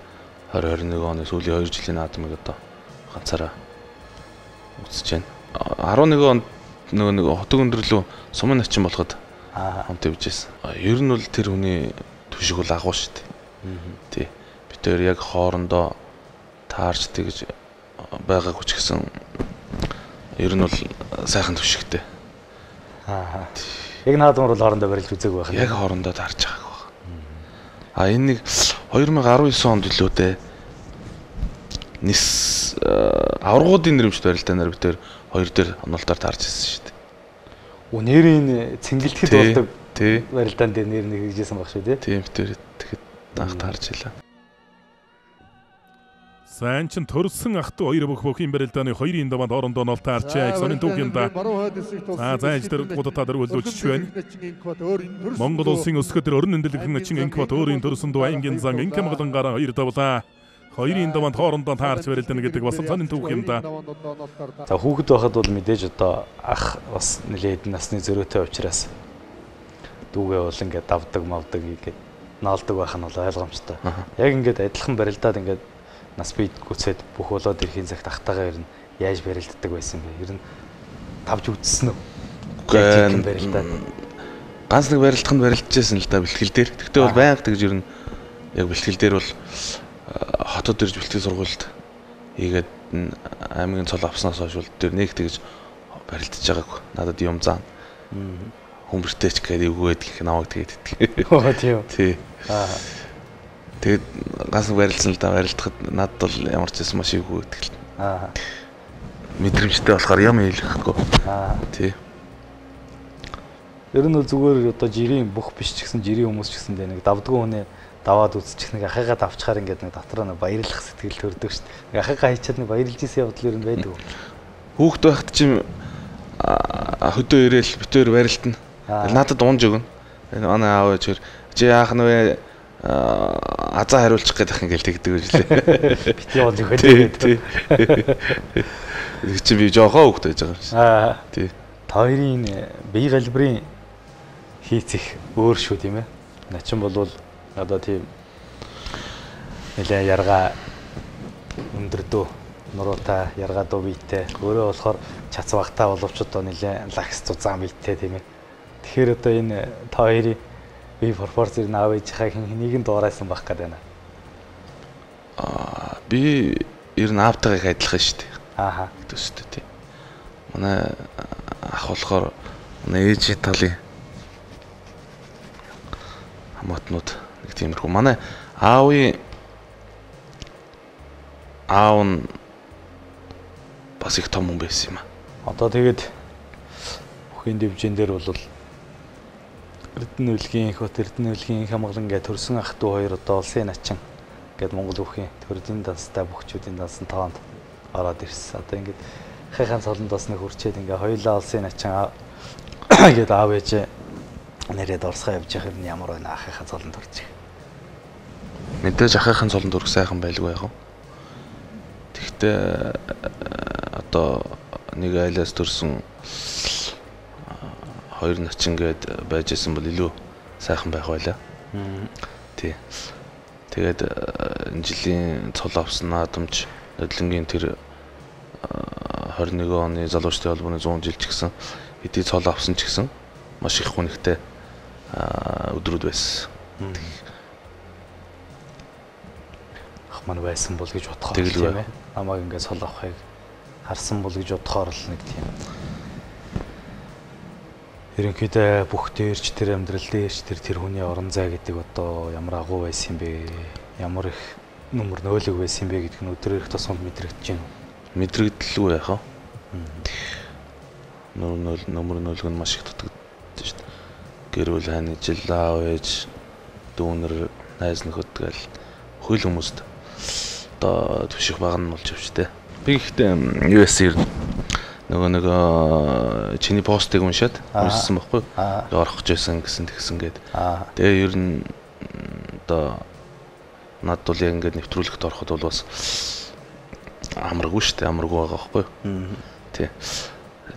2021 оны сүүлийн 2 жилийн наадмыг одоо ганцаараа үзэж байна. 11 онд нөгөө нэг хотог өндөрлөө сумын начин болоход хамт явж байсан. Ер нь бол тэр хүний түшиг бол агуу шүү дээ. Тий. Бид тэр яг хоорондоо таарч тэгж байгааг хүч гэсэн ер нь бол сайхан түшигтэй. Яг наадмаар бол хоорондоо барилж үзег байх. Яг хоорондоо таарч байгааг баг. Энэ нэг 2019 онд лөө дээ. Нис аваргуудын нэрмжт барилдаан дээр бид хоёр дээр онолтоор таарч ирсэн шүү дээ. Нэрийн цэнгэлдэхэд болдог барилдаан дээр нэр нэгжсэн баг шүү дээ. Тийм бид тэгэхэд анх таарч илаа. Сайн чин төрсөн ах トゥ хоёр бүхэн барилдааны хоёрын даванд орондоо нол таарчаа их сонин түүхийн да. Зааж дээр гудатаа дөрвөлж байна. Монгол улсын өсгөд өрн нэмэлтэн начин инкват өөрийн төрсөн дуу аймгийн зан инкэм голонгараа хоёр давлаа. Хоёрын даванд хоорондоо таарч барилдаан гэдэг бас сонин түүхийн да. За хүүхэд байхад бол мэдээж одоо ах бас нэлээд насны зөрөөтэй учраас дүүгээ бол ингээд давдаг мавдаг ингээд наалдаг байх нь бол ойлгомжтой. Яг ингээд адилхан барилдаад ингээд нас бий гүцээд бүх болоод ирэхийн цагт ахтайгаа ирнэ яаж барилддаг байсан бэ? Ер нь тавж үзсэн үү? Үгүй барилдаад ганц нэг барилдаханд барилдажсэн л да бэлтгэл дээр. Тэгтээ бол байнга тэгж ер нь яг бэлтгэл дээр бол хотод ирж бэлтгэл сургуульд хийгээд аймгийн цол авснаас хойш бол тэр нэг тэгж барилдаж байгаагүй. Надад юм заана. Хүмбэртэйч гэдэг үгээд их намайг тэгээд идэх. Оо тийм. Тий. Тэгээд ганц барилдсан л да барилдахад надад бол ямар ч юм маш ийггүй тэгэл. Мэдрэмжтэй болохоор юм хэлэхгүй. Тий. Ер нь зүгээр одоо жирийн бүх биш ч гэсэн жирийн хүмүүс ч гэсэн нэг давдггүй хүнээ даваад үзчих нэг ахыгаа давчхаар ингээд нэг дотроо нэг баярлах сэтгэл төрдөг шүү дээ. Нэг ахыгаа хайчаад нэг баярлж исэн явдал ер нь байдаг. Хүүхэд байхад чинь хөдөө ирээл битээр барилдана. Надад унж өгнө. Манай аав ээж чи яах нь вэ? Азаа хариулчих гээд их ингээл тэгдэг үү лээ. Бити яваад өгöd. Тий. Чи би жоохоо хөвгт байж байгаа юм. Тий. Та хоёрын бие галбирын хийц их өөр шүү тийм ээ. Начин болвол одоо тийм нэлээ ярга өндөрдөө нуруутай ярга дуу биетэй өөрөө болохоор чац багтаа боловч одоо нэлээ лагс зузаан биетэй тийм ээ. Тэгэхээр одоо энэ та хоёрын бие пропорцийг аав ээжийнхаа хэнийг нь дуурайсан байх гээд байна. Би ер нь аавтайгаа адилхан шүү дээ. Ааха. Төстэй тий. Манай ах болохоор манай ээжийн талын хамаатнууд нэг тиймэрхүү. Манай аав нь бас их том хүн байсан юм аа. Одоо тэгээд бүхийн дэвжэн дээр бол Эрдэнэ үлгийн хот Эрдэнэ үлгийн хамгаалан гэ төрсөн ах トゥ хоёр одоо улсын начин гээд Монгол бүхийн төрийн данстай бүхчүүдийн дансан тоонд ороод ирсэн. Одоо ингээд хайхан цолонд бас нэг хурцээд ингээ хоёулаа улсын начин гээд аав ээж нэрээд орсгоо явж явах юм ямар байна ахыхаа цолонд орчих. Мэдээж ахыхын цолонд өрөх сайхан байлгүй яах вэ? Тэгтээ одоо нэг айлаас төрсөн хоёр начин гээд байж исэн бол илүү сайхан байх байлаа. Тий. Тэгээд энэ жилийн цол авсан наадамж Нодлонгийн тэр 21 оны залуучдын холбооны 100 жил ч гэсэн эдийн цол авсан ч гэсэн маш их хүнэгтэй өдрүүд байсан. Ах маань байсан бол гэж бодохоор тийм ээ. Намайг ингээд цол авахыг харсан бол гэж бодохоор л нэг тийм. Ерөнхийдөө бүх дээрч тэр амьдрал дээрч тэр хүний орон зай гэдэг одоо ямар агуу байсан юм бэ? Ямар их нүмер нөөлөг байсан юм бэ гэдг нь өдрөөр их тосгонд мэдрэгдэж байна. Мэдрэгдэлгүй яах вэ? Нүмер нөөлөг нь маш их дутагддаг шүү дээ. Гэр бүл хань жил аав ээж дүүнэр найз нөхөд гэл хөл хүмүүст одоо төвших баг нь болж авч тээ. Би ихтэй US-ээр нөгөө чиний постыг уншаад уншсан байхгүй юу? Орох гэж байсан гэсэн тэгсэн гээд. Тэгээ ер нь одоо над бол яг ингээд нэвтрүүлэгт ороход бол бас амаргүй шүү дээ. Амаргүй байгаа байхгүй юу? Тий.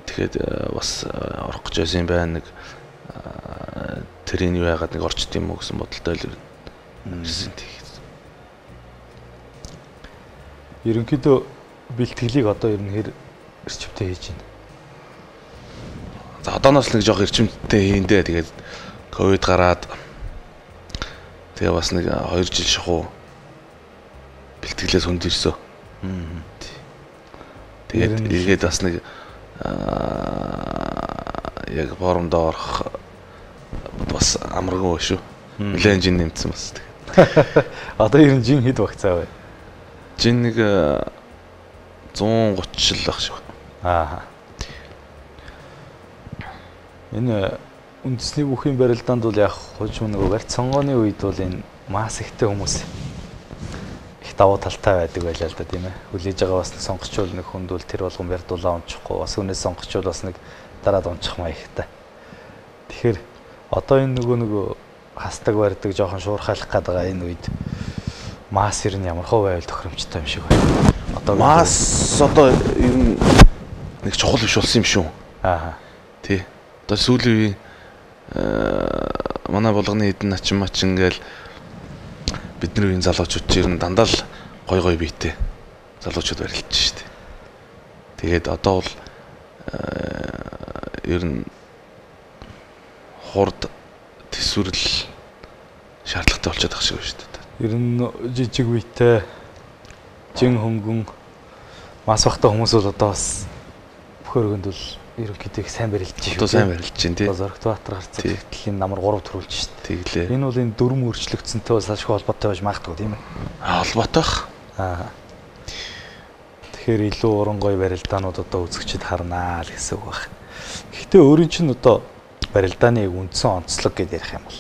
Тэгэхэд бас орох гэж байсан юм байна. Нэг тэрийн юу яагаад нэг орчт юм уу гэсэн бодолтой л ирсэн тий. Ерөнхийдөө бэлтгэлийг одоо ер нь хэр эрчимтэй хийж байна. За одооноос нэг жоох эрчимтэй хийндээ тэгээд ковид гараад тэгээ бас нэг 2 жил шахуу бэлтгэлээс хүнд ирсэн. Тэгээд эргээд бас нэг яг форумд орох бас амаргүй шүү. Нэлээд жин нэмсэн бас тэгээд. Одоо ер нь жин хэд багцаа вэ? Жин нэг 130 л ах шиг. Энэ үндэсний бүхийн барилдаанд бол яг хожим нөгөө барьц сонгооны үед бол энэ мас ихтэй хүмүүс их давуу талтай байдаг байлаа л да тийм ээ. Хүлээж байгаа бас нэг сонгогчвол нэг хүнд бол тэр болгон барьдуулаа унчихгүй. Бас үнээс сонгогчвол бас нэг дараад унчих маягтай. Тэгэхээр одоо энэ нөгөө хастаг барьдаг жоохон шуурхайлах гээд байгаа энэ үед мас ер нь ямар хөө байвал тохиромжтой юм шиг байна. Одоо мас одоо ер нь нэг чухал биш болсон юм шүү. Тий. Одоо сүүлийн манай болгоны эдэн начин мачин гээл бидний үеийн залуучууд ер нь дандаа л гой биетэй залуучууд барилдаж штэ. Тэгээд одоо бол ер нь хурд төсвөрл шаардлагатай болчиход байгаа шиг байна шүү дээ. Ер нь жижиг үетэй жин хөнгөн мас бахтай хүмүүс бол одоо бас бүх өргөнд бол ерөнхийдөө их сайн барилдаж шүү. Одоо сайн барилдаж байна тий. Зоригтбаатар гарцаг дэлхийн намар 3 төрүүлж шүү дээ. Тэглээ. Энэ бол энэ дүрм өөрчлөгдсөнтэй бас ашиг холбоотой байж магадгүй тийм ээ. Холбоотой. Тэгэхээр илүү уран гой барилдаанууд одоо үзэгчд харнаа л гэсэн үг байна. Гэхдээ өөрийн чинь одоо барилдааны үндсэн онцлог гэдээ ярих юм бол.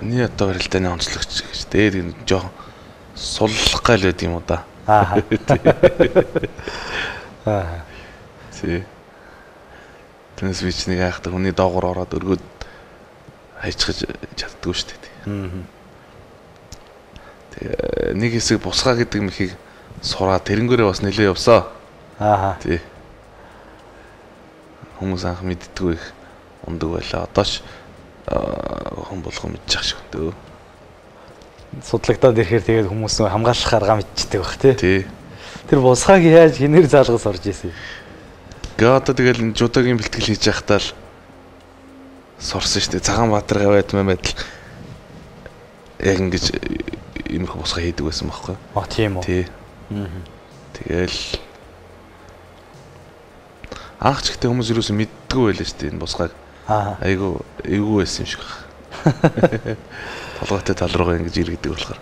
Миний одоо барилдааны онцлогч гэж дээр жоохон суллах гал байд юм уу да. Тий. Тэрнээс би ч нэг айхдаг хүний доогор ороод өргөд хайчгаж чаддгүй шүү дээ. Тэгээ нэг хэсэг бусгаа гэдэг мөхийг сураад тэрэнгээрээ бас нэлээ явсаа. Тий. Хүмүүс анх мэддэггүй их ундаг байлаа. Одооч хүн болгоо мэдчих шиг дөө. Судлагдаад ирэхээр тэгээд хүмүүс хамгаалах арга мэдчихдэг баг тий. Тэр бусгааг яаж хинээр заалгаас орж исэн юм. Гээ одоо тэгэл жудагийн бэлтгэл хийж байхдаа л сурсан шүү дээ. Цагаанбаатар гавьяд мэмэд яг ингэж иймэрхүү бусгаа хийдэг байсан байхгүй. Тийм үү. Тий. Тэгэл анх ч ихтэй хүмүүс юусэн мэддэггүй байлаа шүү дээ энэ бусгааг. Айгу эвгүй байсан юм шиг байна. Толгойтой тал руугаа ингэж иргэдэг болохоор.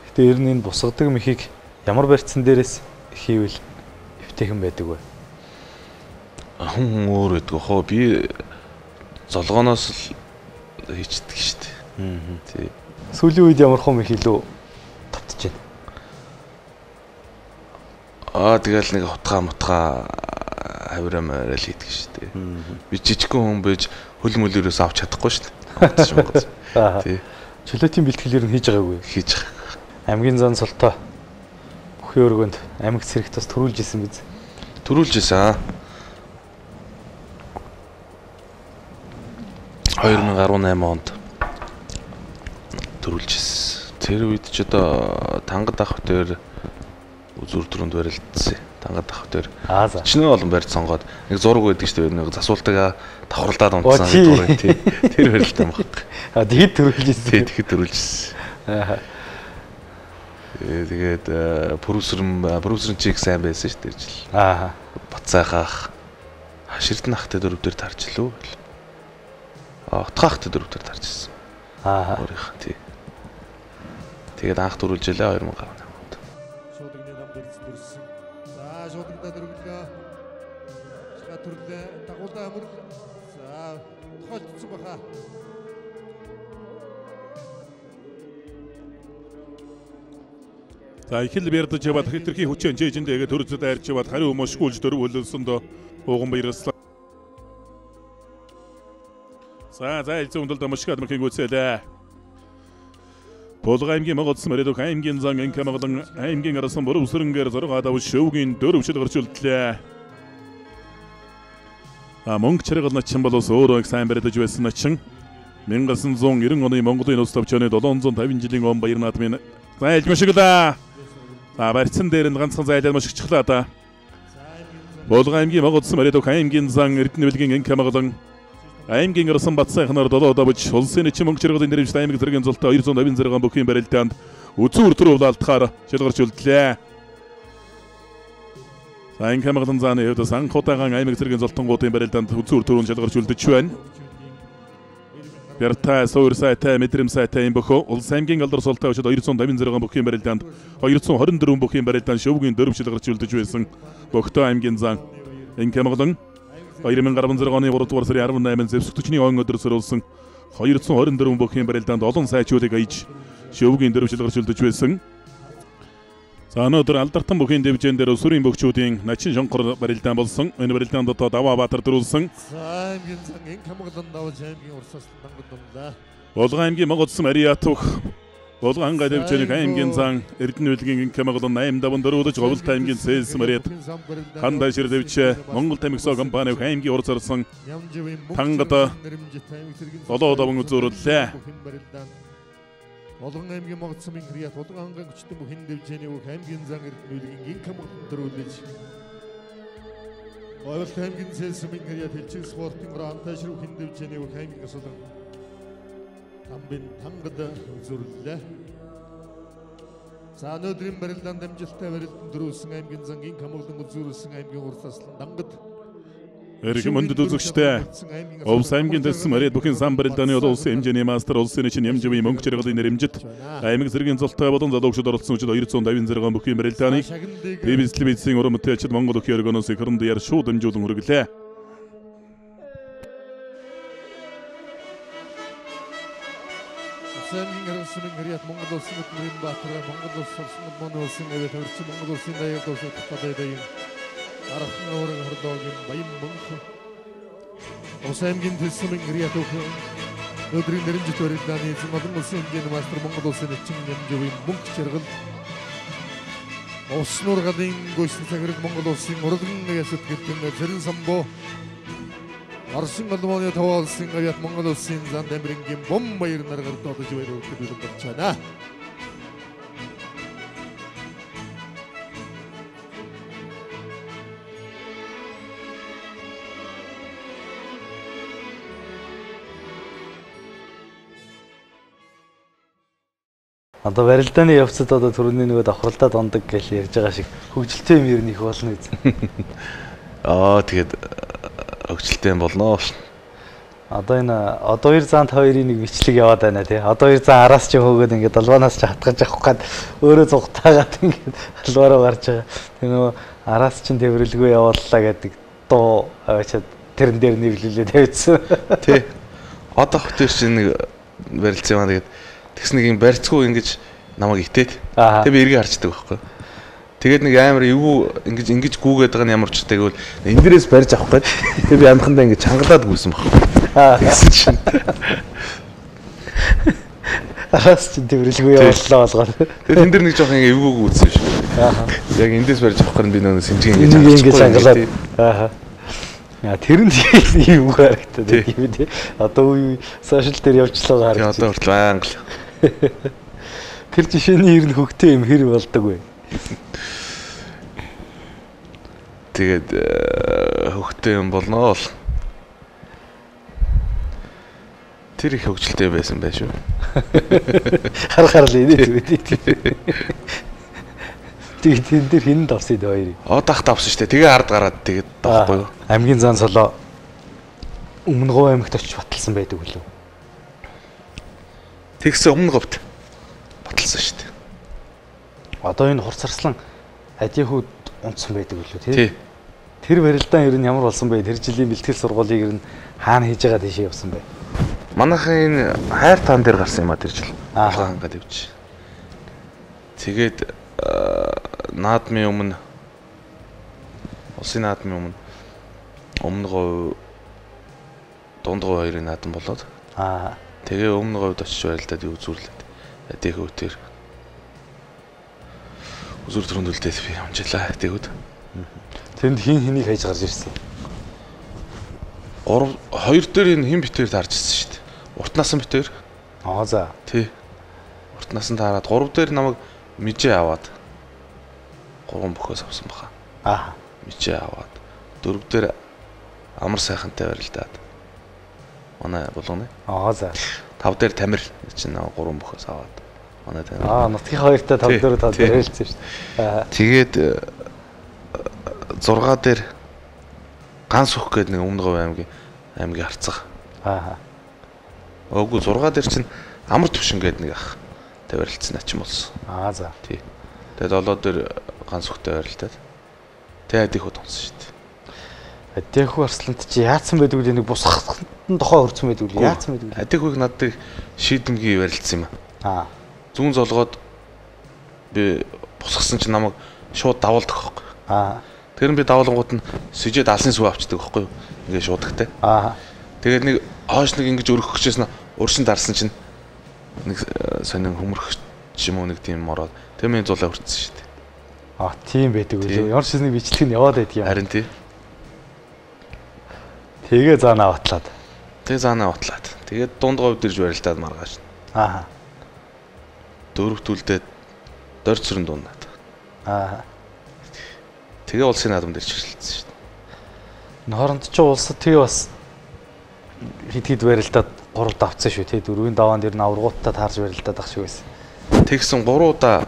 Гэтэ ер нь энэ бусгадаг мөхийг ямар барьцсан дээрээс хийвэл эвтэйхэн байдаг вэ? Хүн өөр байдаг. Хоо би золгооноос л хийчдэг шүү дээ. Тий. Сүүлийн үед ямар хөө мөх илүү тавтж байна? Тэгэл нэг хутгаа хавираа морал хийдэг шүү дээ. Би жижигхэн хүн байж хөл мөлөөрөөс авч чадахгүй шүү дээ. Тий. Чөлөөтийн бэлтгэлээр нь хийж байгаагүй. Хийж байгаа. Аймгийн зан султаа бүхий өргөнд аймагт сэрэгт бас төрүүлж исэн биз? Төрүүлж исэн. 2018 онд төрүүлж исэн. Тэр үед ч одоо тангад ах хөтөр үзүр төрөнд барилдсан. Тангад ах хөтөр. Чинээ олон барьж сонгоод нэг зураг байдаг шүү дээ. Нэг засуултаа давхарлаад унтсан зураг тий. Тэр барилдсан баг. Тэгэд төрүүлж исэн. Тэгэд төрүүлж исэн. Тэгээд продюсер чиг сайн байсан шүү дээ жил. Бацаахах хаширдны ахтай дөрөв дээр тарж лөө. Отгаахтай дөрөв дээр тарж ирсэн. Өөрийнх тий. Тэгээд анх төрүүлж илээ 2005 онд. Шуудагны нам дөрсөн. За шуудагдаа дөрвөлөө. Шга төрлөө дагуулаа амир. За тохиолдсон баха. За их л бэрдэж яваад хэтэрхий хүчээр жээжэндээгээ төрөцөд арч яваад хариу мошгуулж дөрөв хөлөөсөндөө ууган баярлалаа. За элзэн ундалда мошгоод мөхийг үсэлээ. Болгоо аймгийн Монгол Улсын мөрөдөг аймгийн зан инкамаглан аймгийн арсан буруу өсрөнгөр зургаад авч шөвгийн дөрөвшил гарч үлдлээ. Мөнгө чиргал начин болоос өөрөө сайн барьдаж байсан начин 1990 оны Монголын улс төвчөний 750 жилийн он баяр наадмын зайлж мошиглаа. Барьцсан дээр нь ганцхан зайлал мошигчлаа да. Болгоо аймгийн Монгол Улсын мөрөдөг аймгийн зан Эрдэнэ билгийн инкамаглан аймгийн арсан Батсайхнаар 7 давж улсын эчим мөнгө чиргалын нэрвч аймаг зэргийн золтой 256 бүхийн барилдаанд үзүүр төр улаалтахаар шалгарч үлдлээ. Инкамаглан зааны хувьд анх удаан аймаг зэргийн золтонгуудын барилдаанд үзүүр төрөнд шалгарч үлдэж байна. Бяртай суур сайтай мэдрэм сайтай юм бөхөө улс аймгийн алдар султай очоод 256 бүхий барилдаанд 224 бүхий барилдаанд шөвгийн дөрвшил гарч үлдэж байсан Бөхтөө аймгийн зан Инкэмглэн 2016 оны 3 дугаар сарын 18-нд зэвсэгтчний он өдөр сөрүүлсэн 224 бүхий барилдаанд олон сайчуудыг аяж шөвгийн дөрвшил гарч үлдэж байсан. За өнөөдөр Алдартан бүхий дэвжэн дээр өсвөрийн бөхчүүдийн начин шонхор барилдаан болсон. Энэ барилдаанд одоо Даваа Баатар дөрүүлсэн. За аймгийн зан Инкэмглэн давж аймгийн урсаас дангадумлаа. Болгон аймгийн Моготсон Ариатух Болгон ангай дэвжэнийг аймгийн зан Эрдэнэвлэгийн Инкэмглэн 854 удаж Говьлт аймгийн Цэс Мариат Хандай шир дэвчээ Монгол Тамхисоо компани аймгийн урд зарсан Тангада Олоодовон үзүүллээ. Болгон аймгийн Моготсон Ариат Болгон ангай хүчтэй бүхэн дэвжээний үг аймгийн зан Эрдэнэвлэгийн Инкэмглэн дөрүүлж Говьлт аймгийн Цэс Мариат хэлчил спортын рантай шир бүхэн дэвжээний үг аймгийн асуулан Тамбин Тангада үзүүллээ. За өнөөдрийн барилдаанд амжилттай барилдан дөрүүлсэн аймгийн зан Инкэмглэн үзүүлсэн аймгийн урсаслан Дангад Эрхэм өндөд үзэгчтэй Овс аймгийн дэвсэн Мариат бүхэн сан барилдааны улсын хэмжээний мастер улсын чинь ямживын мөнгө чиргалын нэрэмжит аймаг зэргийн золтой болон залуучууд оролцсон учраас 256 бүхэн барилдааныг телевизийн уран бүтээлчид Монгол өхий оргоноос ихрэнд яар шууд дамжуулан хүргэлээ. Аймгийн Эрдэнэвлэгийн Мариат Монгол улсын өдрийн Баатар Монгол улсын Монгол улсын дэвт хөрч Монгол улсын даяар дуусан татайдаа Арахны өргөн хордоогийн баян мөнх Аймгийн Тэсмэн Мариат өдрийн нэрэмжит барилдааны эзэн олон улсын хэмжээний мастер Монгол улсын эчин ямживын мөнх чиргал Уснуур галын гүйцэтгэх цагираг Монгол улсын урлагийн ясад гэдэг Зэрэн самбоо Орсын Алманы Таваа улсын Мариат Монгол улсын зан Дамирингийн бом баяр наргаар додож байр өгдөг болж байна. Одоо барилдааны явцад одоо түрүүний нөгөө давхралдаа дондог гэж ярьж байгаа шиг хөгжилтэй юм ер нь их болно гэж. Тэгээд хөгжилтэй болно. Одоо энэ одоо 2 заант 2-ын нэг бичлэг яваад байна тий. Одоо 2 заан араас ч хөөгөөд ингээд долбоонаас ч хатгаж авах гээд өөрөө зугтаагаад ингээд халваараа гарч байгаа. Тэр нөгөө араас ч тэмрэлгүй явууллаа гэдэг дуу аваачаад тэрэн дээр нэвлүүлээ тавьчихсан. Тий. Одоо хөтөр чинь нэг барилцсан юм аа тэгээд тэгс нэг юм барьцгүй ингэж намайг итээд тэг би эргээ харчдаг байхгүй. Тэгээд нэг амар эвгүй ингэж гүүгээд байгаа нь ямар ч тэгвэл энэ дээрээс барьж авах гээд тэг би амхандаа ингэж чангалаад гүйсэн байхгүй. Тэгсэн чинь араас чинь тэмрэлгүй явууллаа болгоод. Тэгээд энэ дэр нэг жоох ингэ эвгүй гүйсэн шүү. Яг эндээс барьж авах гэж би нөгөө сэнжиг ингэж чангалаад. Тэр нь тийм үг харагдаад тийм үү. Одоо үе сошиал дээр явчлаа харагдаж. Одоо хүртэл англи. Тэр жишээний ер нь хөгтэй юм хэр болдог вэ? Тэгээд хөгтэй юм болно л. Тэр их хөгжилтэй байсан байх шүү. Харахаар л инээд. Тэгээд энэ дэр хинд давсыг хоёрыг. Одоохт авсан шүү дээ. Тэгээ ард гараад тэгээд давахгүй юу. Аймгийн зан солоо өмнө Говь аймагт очиж баталсан байдаг үлээ. Тэгсэн өмнө Говьт баталсан шүү дээ. Одоо энэ Хурцарслан Адихууд унтсан байдаг үлээ тий. Тэр барилдаан ер нь ямар болсон бэ? Тэр жилийн бэлтгэл сургуулийг ер нь хаана хийж байгаа тийшээ явсан бэ? Манайхын хайр таан дээр гарсан юм а тэр жил. Хангаа дэвч. Тэгээд наадмын өмнө улсын наадмын өмнө Говь дунд Говь хоёрын наадам болоод тэгээ өмнө Говьд очиж барилдаад юу үзүүлээд Адих өтер үзүр төрөндөлдөөд би амжлаа тэгвэл тэнд хин хэнийг хайж гарч ирсэн. 2 дээр энэ хин битээр таарч ирсэн шүү дээ. Урт насан битээр. За. Тий. Урт насан таарад 3 дээр намайг мижээ аваад 3 бөхөөс авсан баха. Мижээ аваад 4 дээр амар сайхантай барилдаад. Манай болгоно. За. 5 дээр Тамир чинь 3 бөхөөс аваад. Манай Тамир. Нутгийн 2-тай 5 дээр барилдсан шүү дээ. Тэгээд 6 дээр ганц өх гэдэг нэг өмнө Говь аймгийн харцаг. Өөгүй 6 дээр чинь амар төвшин гээд нэг ах тавиралцсан начин болсон. За. Тий. Тэгээд 7 дээр ганц хөхтэй барилтаад. Тэгээд адих тонсон шүү дээ. Адиху Арслант чи яатсан байдаг вэ? Нэг бусгахтан тохоо хөрцөн байдаг үү? Яатсан байдаг вэ? Адихуг надад шийдэмгий барилдсан юм аа. Зүүн золгоод би бусгасан чинь намайг шууд давуулдаг байхгүй. Тэр нь би давуулгууд нь сэжээд алсын сүв авчдаг байхгүй юу? Ингээ шуудагтай. Тэгээд нэг хоош нэг ингэж өргөх гэжээс нь уршин дарсан чинь нэг сонин хөмөрөх юм уу нэг тийм ороод тэмээ зулаа хүртсэн шүү дээ. Тийм байдаг үү? Ямар ч нэг бичлэг нь яваад байдаг юм. Харин тий. Тэгээ заанаа батлаад. Тэгээд дунд говь дэрж барилдаад маргааш. Дөрөвт үлдээд дорж сүрэн дуунаад. Тэгээ улсын наадам дээр чирлэлсэн шүү дээ. Хооронд ч улсад тэгээ бас хэд барилдаад 3 давцсан шүү тий. 4-ийн даваан дээр нь аваргуудтай таарж барилдаад ах шиг байсан. Тэгсэн 3 удаа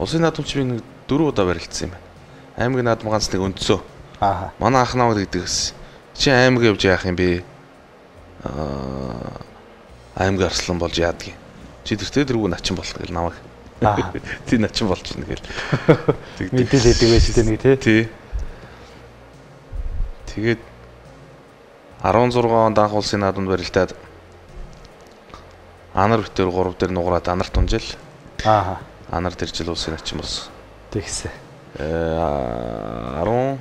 улсын наадамч би нэг 4 удаа барилдсан юм байна. Аймгийн наадам ганц нэг өндсөө. Манай ах намайг гэдэгс. Чи аймаг явж яах юм бэ? Аймаг Арслан болж яадаг юм. Чи тэрүүг начин болох гэл намайг. Тий начин болж байна гэл. Мэдээлэл өгдөг байж тээ нэг тий. Тэгээд 16 онд анх улсын наадамд барилдаад анар битэр 3 дээр нугараад анарт унжил. Анар тэр жил улсын начин болсон. Тэгсэн. 19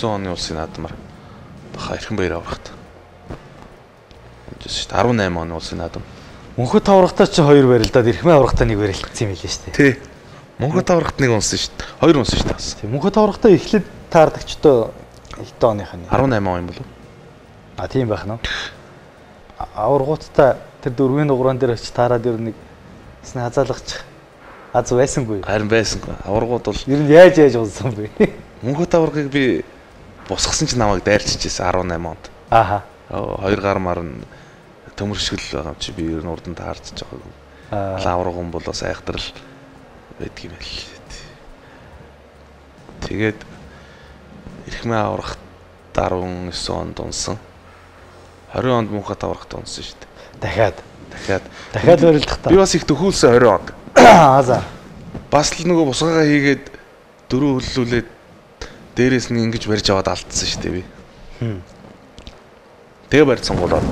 оны улсын наадмаар Эрхэн баяр аврагт. 18 оны улсын наадам. Мөнхөд аврагтаа чи 2 барилдаад Эрхмээ аврагтаа 1 барилдсан юм билээ шүү дээ. Тий. Мөнхөд аврагт 1 унсан шүү дээ. 2 унсан шүү дээ. Тий. Мөнхөд аврагтаа эхлээд таардагчдоо хэдэн оных нь? 18 он юм болов. Тийм байх нь. Аврагуудтай тэр 4-ийн дугууран дээр очиж таарад ер нь нэг хазаалгачих. Аз байсангүй. Харин байсангүй. Аврагууд бол ер нь яаж унсан бэ? Мөнхөд аврагыг би бусгасан чинь намайг дайрчижсэн 18 онд. 2 гар мар нь төмөршгөл байгаа юм чи би ер нь урд нь таарч байгаагүй. Аврагын бол бас айхтрал байдаг юм байл. Тэгээд Эрхмээ аврагт 19 онд унсан. 20 онд мөнхөд аврагт унсан шүү дээ. Дахиад барилдах та. Би бас их төхүүлсэн 20 онд. За. Бас л нөгөө бусгаагаа хийгээд дөрөв хөллүүлээд дээрээс нь ингэж барьж аваад алдсан шүү дээ би. Тэгээ барьсан болоод.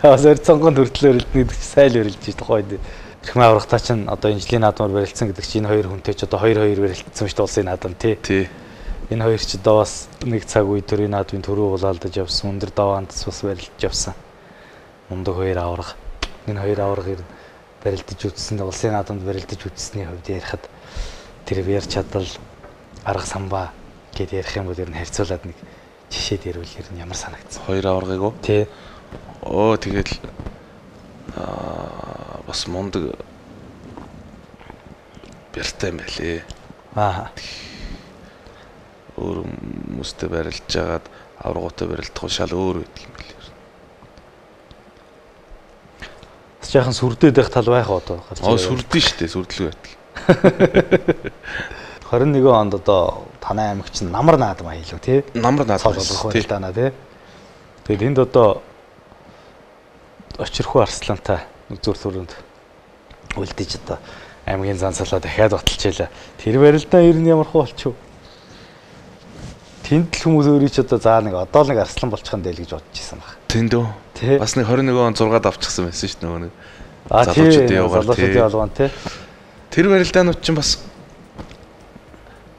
Зорцонгон төртлөөр нэг сайл барилж иж тухайд. Эрхмээ аврагтаа чинь одоо энэ жилийн наадмаар барилдсан гэдэг чинь энэ 2 хүнтэй ч одоо 2-2 барилдсан шүү дээ улсын наадам тий. Энэ 2 ч одоо бас нэг цаг үе төрийн наадмын төрөө улаалдаж явсан. Өндөр даваанд бас барилдаж явсан. Мундаг 2 авраг. Энэ 2 аврагыг барилдаж үтсэн улсын наадамд барилдаж үтсний хувьд ярихад тэр яар чадал арга самбаа гэдээ ярих юм бол ер нь харьцуулаад нэг жишээд ярил ер нь ямар санагдсан. 2 аврагыг уу? Тий. Тэгээд бас мундаг бэртэй юм байлээ. Өөр хүмүүстэй барилж жагаад аврагуудтай барилдах шал өөр байдаг юм байлээ. Бас яахан сүрдээд байх тал байх одоо. Сүрдэн шүү дээ, сүрдлэг байдаг. 21 онд одоо танай аймаг чинь намар наадам аялуу тий. Намар наадам тий. Тэгээд энд одоо Очирхүү Арслантай нэг зүр төрөнд үлдэж одоо аймгийн зан салаа дахиад баталчихлаа. Тэр барилдаа ер нь ямар хөө болчих вэ? Тэнд л хүмүүс өөрөө ч одоо заа нэг одоо л нэг Арслан болчихын дээл гэж бодож ирсэн баг. Тэнд үү? Бас нэг 21 он 6-д авчихсан байсан шүү дээ нөгөө нэг. Залуучуудын албан тий. Тэр барилдаанууд чинь бас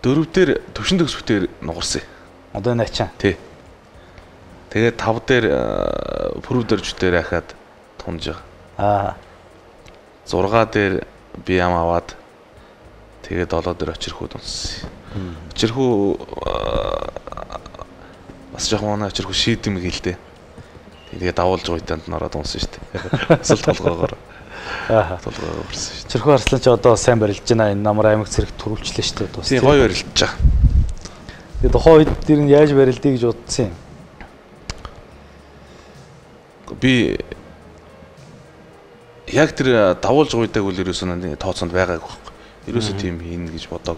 4 дээр төвшин төгсгөөр нугарсан. Одоо энэ ачаа. Тий. Тэгээд 5 дээр пүрв дөржтээр яхаад тунж байгаа. 6 дээр би ям аваад тэгээд 7 дээр очирхүүд унссан. Очирхүү бас жоохон очирхүү шийдэм гэлдэ. Тэгээд давуулж уйтанд нороод унсан шүү дээ. Асал толгоогоор. Толгоогоор урсан шүү. Очирхүү Арслан ч одоо сайн барилж байна. Энэ намар аймаг зэрэг төрүүлчлээ шүү дээ. Тийм гоё барилж байгаа. Тэгээд тухайн үед тэр нь яаж барилдгийг гэж бодсон юм. Би яг тэр давуулж уйдаг үл ерөөсөө тооцоонд байгаагүй байхгүй. Ерөөсөө тийм хийнэ гэж бодог.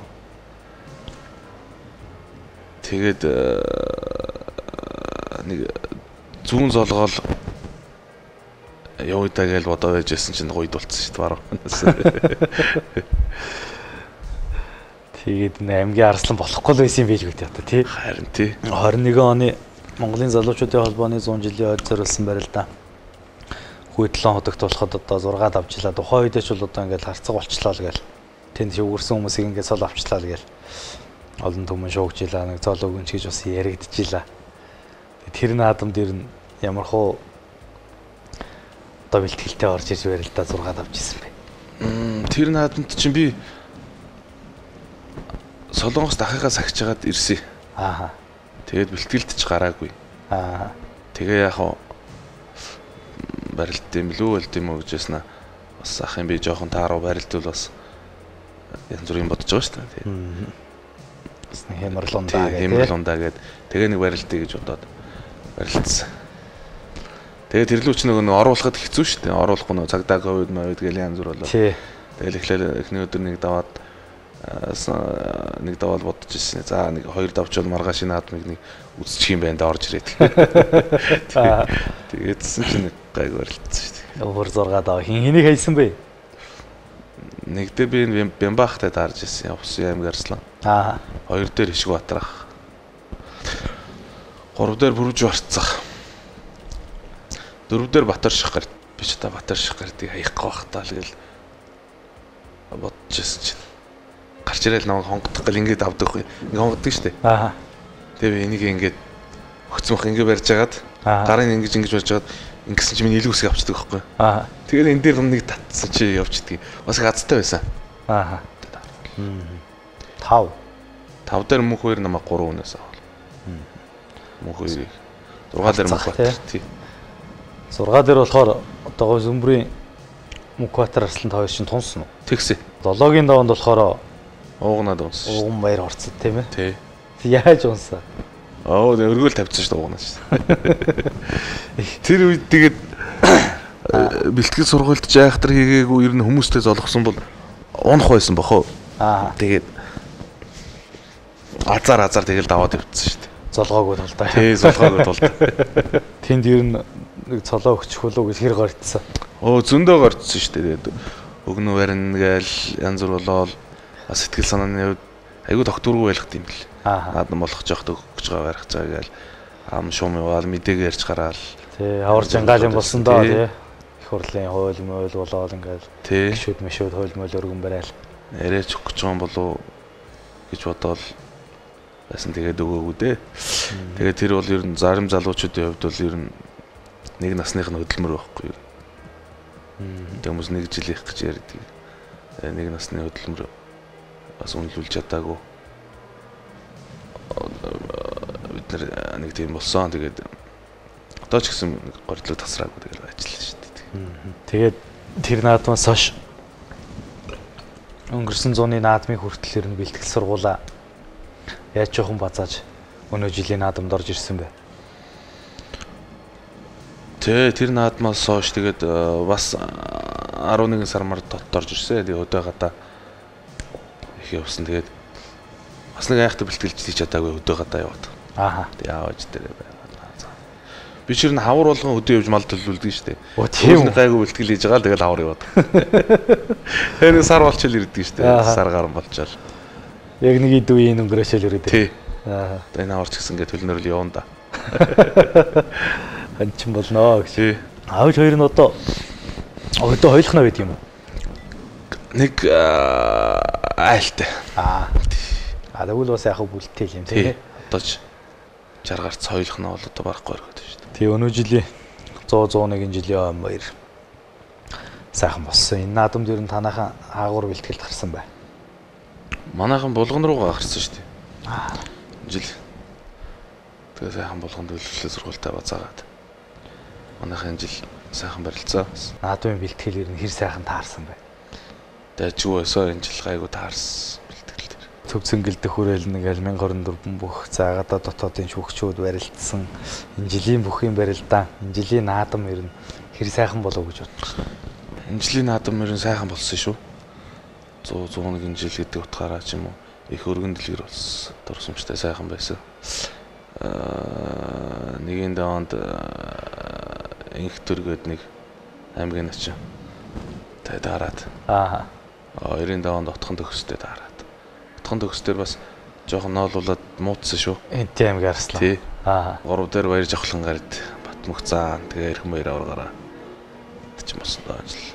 Тэгээд нэг зүүн золгоол явуудаа гэж бодоо байжсэн чинь гойд болцсон шүү дээ баруун. Тэгээд аймгийн Арслан болохгүй л байсан юм биш үү одоо тий. Харин тий. 21 оны Монголын залуучуудын холбооны 100 жилийн ойд зориулсан барилдаа. Хүү 7 хоногт болоход одоо 6-аад авчлаа. Тухайн үедээ ч бол одоо ингээд харцаг болчлаа л гээл. Тэнд шүүгэрсэн хүмүүсийг ингээд цол авчлаа л гээл. Олон түмэн шуугжилаа, нэг цол өгөнч гэж бас яригдчихлаа. Тэр наадамд ер нь ямархуу одоо бэлтгэлтэй орж ирж барилдаа 6-аад авчихсан бэ. Тэр наадамд чинь би Солонгос дахиагаас агчаад ирсэн. Аа. Тэгээд бэлтгэлд ч гараагүй. Аа. Тэгээ яг хаа барилт юм лүү болд юм уу гэжсэн аа. Бас ахын би жоохон тааруу барилтвал бас янз бүрийн бодож байгаа шүү дээ. Бас нэг хямрлундаа гэдэг. Хямрлундаа гэдэг. Тэгээ нэг барилтыг гэж бодоод барилтсан. Тэгээ тэрлүүч нөгөө оруулахад хэцүү шүү дээ. Оруулахгүй нөгөө цагдаа ковид мавид гэл янз бүр болоо. Тэгэл эхний өдөр нэг даваад бодож ирсэн. За нэг 2 давчвал маргааш наадмыг нэг үзчих юм байна да орж ирээд. Тэгээдсэн чинь нэг гайг барилдсан шүү дээ. Өөр 6 дав. Хэнийг хайсан бэ? Нэгдээ би Бямбахтай таарж ирсэн. Усын аймаг Арслан. Аа. 2 дээр Ишг Батрах. 3 дээр Бүрж Барцах. 4 дээр Батар Шахгар. Би ч та Батар Шахгартыг хаяхгүй байх таа л гэл бодож ирсэн чинь. Гарч ирэл нэг хонгодох гэл ингээд авдаг хөө. Ингээд хонгоддог штэ. Аа. Тэгээ би энийг ингээд өгцмөх ингээд барьж агаад гарын ингэж барьж агаад ингэсэн чи миний илүү үсэг авчдаг байхгүй. Аа. Тэгээд энэ дээр нэг татсан чи явчихдаг. Бас газтай байсан. Аа. 5 дээр мөнх 2 намайг 3 хүнээс авал. Мөнх 2-ийг 6 дээр мөнх Батар тий. 6 дээр болохоор одоо Зүмбрийн мөнх Батар Арслан тавьж чинь тунсан уу? Тэгсэн. 7-гийн даванд болохоор уугнаад унсан шүү. Уган баяр орцод тийм ээ. Тий. Яаж унсаа? Өргөөл тавьчихсан шүү уугнаа шүү. Тэр үед тэгээд бэлтгэл сургуульд ч айхтар хийгээгүй ер нь хүмүүстэй золгосон бол унах байсан бохоо. Аа. Тэгээд азар тэгэл даваад явчихсан шүү дээ. Золгоогүй тул та. Тий, золгоогүй тул. Тэнд ер нь нэг цолоо өгчих болов гэж хэр горьцсан. Зөндөө горьцсон шүү дээ. Тэгээд өгнө барин гээл янз бүр болоод сэтгэл санааны хувьд айгүй тогтворгүй байлгах юм бэл. Наадам болох жоохт өгч байгаа барих цаа гээл ам шуум яваал мэдээгээр ярьж гараал. Тий, аварж ангаалын болсон доо тий. Их хурлын хууль мойл болоод ингээл гişүүд мэшүүд хууль мойл өргөн барайл. Яриач өгч байгаа юм болов гэж бодоол байсан тэгээд өгөөгүй дээ. Тэгээд тэр бол ер нь зарим залуучуудын хувьд бол ер нь нэг насных нь хөдөлмөр байхгүй юу. Хүмүүс 1 жил их гэж ярьдаг. Нэг насны хөдөлмөр бас үнэлүүлж чадаагүй. Бид нэг тийм болсон. Тэгээд одоо ч гэсэн гордлог тасраагүй тэгээд ажиллаж шүү дээ. Тэгээд тэр наадмаас хойш өнгөрсөн зууны наадмын хүртэл ер нь бэлтгэл сургуулаа яаж жоохон базааж өнөө жилийн наадамд орж ирсэн бэ? Тэр наадмаас хойш тэгээд бас 11 сар март орж ирсэн. Тэгээд өдөө гадаа их явсан. Тэгээд бас нэг айхтар бэлтгэлж хийж чадаагүй өдөө гадаа яваад. Ааха. Яавч дээр байгаа. Би ч нэ хавар болгон өдөө явж мал төлөвлөдөг шүү дээ. Тийм үү? Гайгүй бэлтгэл хийж байгаа л тэгэл хавар яваад. Тэр сар болчихл ирдэг шүү дээ. Сар гарan болчаал. Яг нэг ид үеийн өнгөрөөшөл ирээд. Тий. Аа. Энэ хаварч гэсэн ингээд төлнөрөл явна да. Ханчин болно гэж. Тий. Аавч хоёр нь одоо хойлохна байд юм уу? Нэг айлтай. Тэгвэл бас яг бүлтэл юм тий. Одоо ч жаргарц хойлохна бол одоо барахгүй өргөд шүү дээ. Тий, өнөө жилийн 101 жилийн баяр сайхан болсон. Энэ наадамд ер нь танайхан аагуур бэлтгэлд гарсан бай. Манайхан булган руугаа гарсан шүү дээ. Жил. Тэгээ сайхан булганд төлөвлөлөө сургуультай базаагаад. Манайхан жил сайхан барилцаа. Наадмын бэлтгэл ер нь хэр сайхан таарсан бай. Дайжгүй өсөө энэ жил гайгүй таарсан бэлтгэл дээр. Төв цэнгэлдэх хүрээл нэг 1024 бүх заагаада дотоодын шүүгчүүд барилцсан. Энэ жилийн бүхийн барилдаа, энэ жилийн наадам ер нь хэр сайхан болов гэж бодож байна. Энэ жилийн наадам ер нь сайхан болсон шүү. 101 жил гэдэг утгаараа ч юм уу их өргөн дэлгэр болсон. Дурсамжтай сайхан байсан. Нэгэн даванд инх төргөд нэг аймгийн начин. Тэгээд дараад. Аа. 90-ын даванд отхон төгсдөө дараад. Отхон төгсдөр бас жоохон ноолуулаад муудсан шүү. Энтэй аймгийн арслаа. Тий. Аа. 3 дээр баяр жавхлан гард Батмөгцаан тэгээ эрхэм баяр аваргаараа ч юм болсон доо ажил.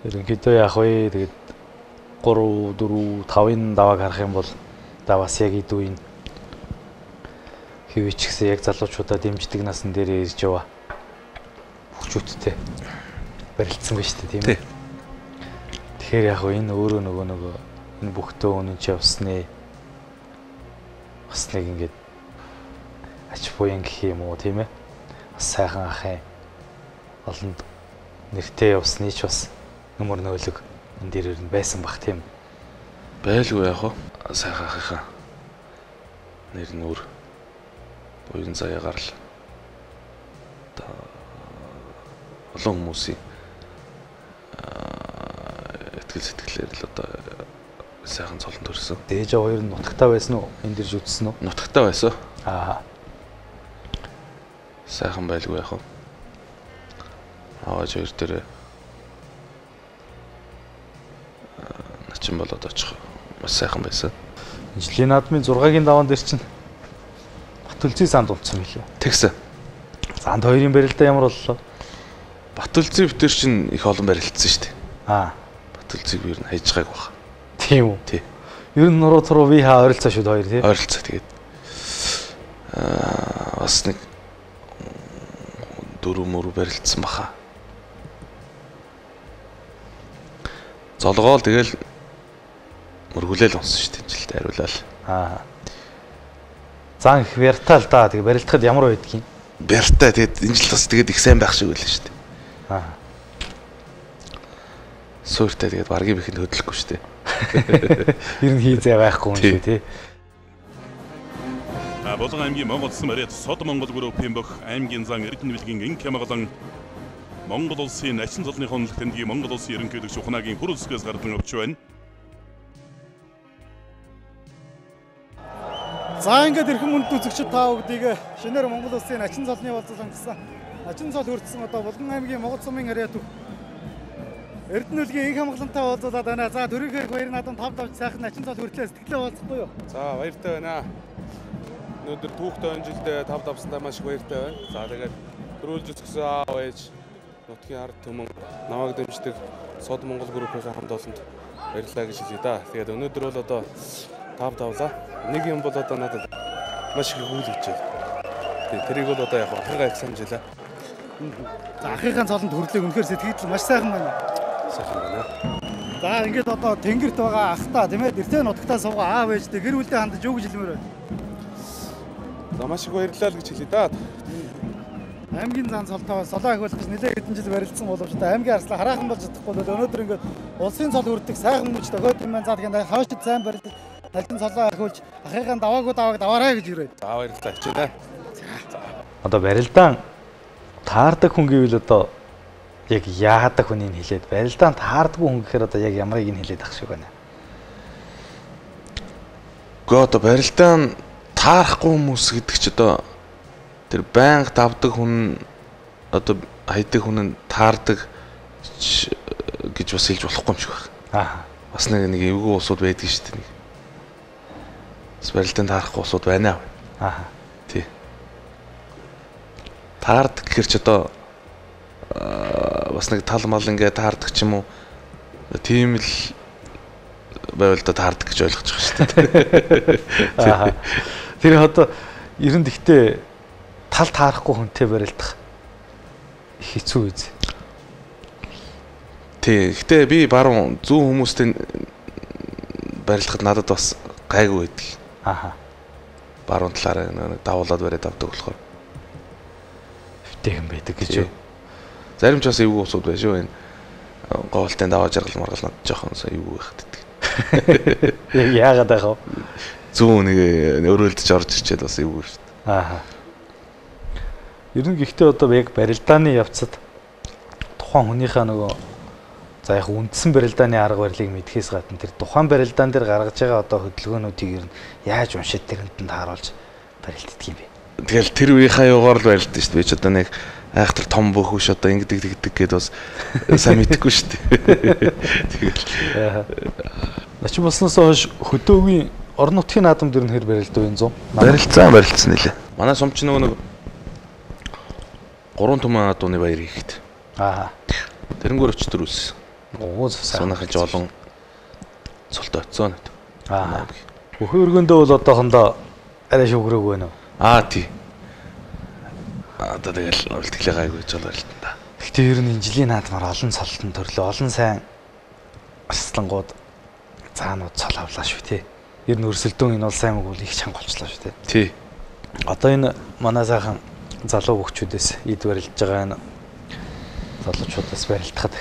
Ерөнхийдөө яг вэ тэгээд 3 4 5-ын давааг харах юм бол даваас яг идүүн хэвч гэсэн яг залуучуудаа дэмждэг насан дээр ирж яваа хүчүүдтэй барилцсан ба шүү дээ тийм үү. Тэгэхээр яг энэ өөрөө нөгөө энэ бүхтөө үнэн чи явсны бас нэг ингээд ач буян гэх юм уу тийм ээ. Бас сайхан ахын олонд нэртэй явсны ч бас нөмөр нөөлөг энэ дээр нь байсан бах тийм. Байлгүй яг хоо сайхан ахынхаа нэр нь өөр буян заяагаар л олон хүмүүсийн итгэл сэтгэлээр л одоо сайхан цолон төрсөн. Дээж хоёр нь нутагтаа байсан уу? Энд дэрж үтсэн үү? Нутагтаа байсан. Аа. Сайхан байлгүй яг хоо. Аваач хоёр дээр начин болоод очих маш сайхан байсан. Жилийн наадмын 6-гийн даваан дээр чинь Батүлзий санд унтсан билүү? Тэгсэн. Санд хоёрын барилдаа ямар боллоо? Батүлзий битэр чинь их олон барилдсан шүү дээ. Аа. Батүлзийг юу н хайж байгааг баг. Тийм үү? Тий. Ер нь нуруу туруу виха ойролцоо шүү хоёр тий. Ойролцоо тэгээд бас нэг 4 мөр барилдсан баха. Золгоол тэгэл мөргүлээл унсан шүү дээ жилд хариулаад. Аа. Зан их вертал да тэгээ барилдахад ямар байдгийг? Бяртай тэгээд энэ жил бас тэгээд их сайн байх шиг байлаа шүү дээ. Аа. Сууртай тэгээд баргийн бэхэнд хөдлөхгүй шүү дээ. Ер нь хийзээ байхгүй юм шүү тий. Болгон аймгийн Монгол улсын моряд Сод Монгол группийн бүх аймгийн зан эрдэнэ билгийн инх ямаглан Монгол улсын начин золны хонолт тэмдгийн Монгол улсын ерөнхийлөгч ухнаагийн хүр үсгээс гардан авч байна. За ингээд эрхэм хүнд үзэгчид та бүгдийг шинээр Монгол улсын начин золны болцол сонгосон начин зол хүртсэн одоо Болгон аймгийн Могод сумын харьяа төв Эрдэнэ билгийн инх хамгаалалтаа уулзуулаад байна. За төрөөхөр баяр наадам 5 сайхан начин зол хүртлээ сэтгэлээ уулзахгүй юу? За баяртай байна. Өнөөдөр түүхтэй он жилдээ 5 давсандаа маш их баяртай байна. За тэгээд дөрүүлж өсгсөн аав ээж нутгийн ард түмэн намайг дэмждэг Сод Монгол группийн хамт олонд баярлалаа гэж хэлье да. Тэгээд өнөөдөр бол одоо 5 давлаа. Нэг юм бол одоо надад маш их үйл гэж байна. Тэгээд тэрийг бол одоо яг ахыгаа их санджила. За ахыхаа цолонд хүрлээг үнэхээр сэтгэл маш сайхан байна. Сайхан байна. За ингээд одоо тэнгэрт байгаа ахтаа тийм ээ эртээ нутагтаа суугаа аав ээжтэй гэр бүлдээ хандаж юу гэж хэлмээр байна. За маш их баярлалаа гэж хэлье да. Аймгийн зан цолтой солоо ахиулах гэж нэлээд хэдэн жил барилдсан боловч аймгийн арслаа хараахан болж чадахгүй бол өнөөдөр ингээд улсын цол хүрдэг сайхан мөч төгөөд юм байна. За тэгээд хавшид сайн барилдаж талын солоо ахиулж ахыхаа давааг даваарай гэж ирээд. За баярлалаа хичээлээ. Одоо барилдаан таардаг хүн гэвэл одоо яг яадаг хүнийг хэлээд барилдаан таардаггүй хүн гэхээр одоо яг ямарыг нь хэлээд ах шиг байна. Гэхдээ одоо барилдаан таарахгүй хүмүүс гэдэг чи одоо тэр байнга давдаг хүн одоо хайдаг хүн нь таардаг гэж бас хэлж болохгүй юм шиг байна. Аа. Бас нэг эвгүй усуд байдаг шүү дээ. Бас барилдаан таарахгүй усуд байна. Аа. Тий. Таардаг гэхэр ч одоо бас нэг тал мал ингээд таардаг ч юм уу. Тийм л байвал да таардаг гэж ойлгож байгаа шүү дээ. Аа. Тэр одоо ер нь гэхдээ тал таарахгүй хүнтэй барилдах хэцүү үз. Тий. Гэтэ би баруун зүүн хүмүүстэй барилдахад надад бас гайгүй байдаг. Аа. Баруун талаараа нэг давуулаад бариад авдаг болохоор. Тэгэн байдаг гэж юу? Зарим ч бас эвгүй усуд байна шүү энэ. Говьлтын даваа жаргал маргал над жоохон эвгүй байхад байдаг. Яагаад байгаа вэ? Зүүн нэг өрөөлдөж орж ирчээд бас эвгүй шүү дээ. Аа. Ер нь гэхдээ одоо яг барилдааны явцад тухайн хүнийхээ нөгөө За яг үндсэн барилдааны арга барилыг мэдхээс гадна тэр тухайн барилдаан дээр гаргаж байгаа одоо хөдөлгөөнүүдийг ер нь яаж уншиж тэрэнд тааруулж барилддаг юм бэ? Тэгэл тэр үеийнхаа юугаар л барилддаг шүү дээ. Би ч одоо нэг айхтар том бөхөш одоо ингэдэг гэдээ бас сайн мэдэхгүй шүү дээ. Тэгэл начин болсноос хойш хөдөөгийн орон нутгийн наадамд ер нь хэр барилдав энэ 100? Барилдсан нэлээ. Манай сумч нэг 3 түмэн адууны баяр хийхэд. Тэрнгөр өчтөр үс. Санахалж олон цолт оцсон. Бүхэн өргөндөө бол одоохондоо арай шүүгрэг байна уу? Тий. Одоо тэгэл үлдгэлээ гайгүй ч болоо л та. Гэхдээ ер нь энэ жилийн наадмаар олон цолтон төрлөө олон сайн арслангууд заанууд цол авлаа шүү тий. Ер нь өрсөлдөөн энэ бол сайн мөгөл их чанга болчлаа шүү Тий. тий. Одоо энэ манай сайхан залуу хөгчүүдээс эд барилж байгаа энэ залуучуудаас барилдахад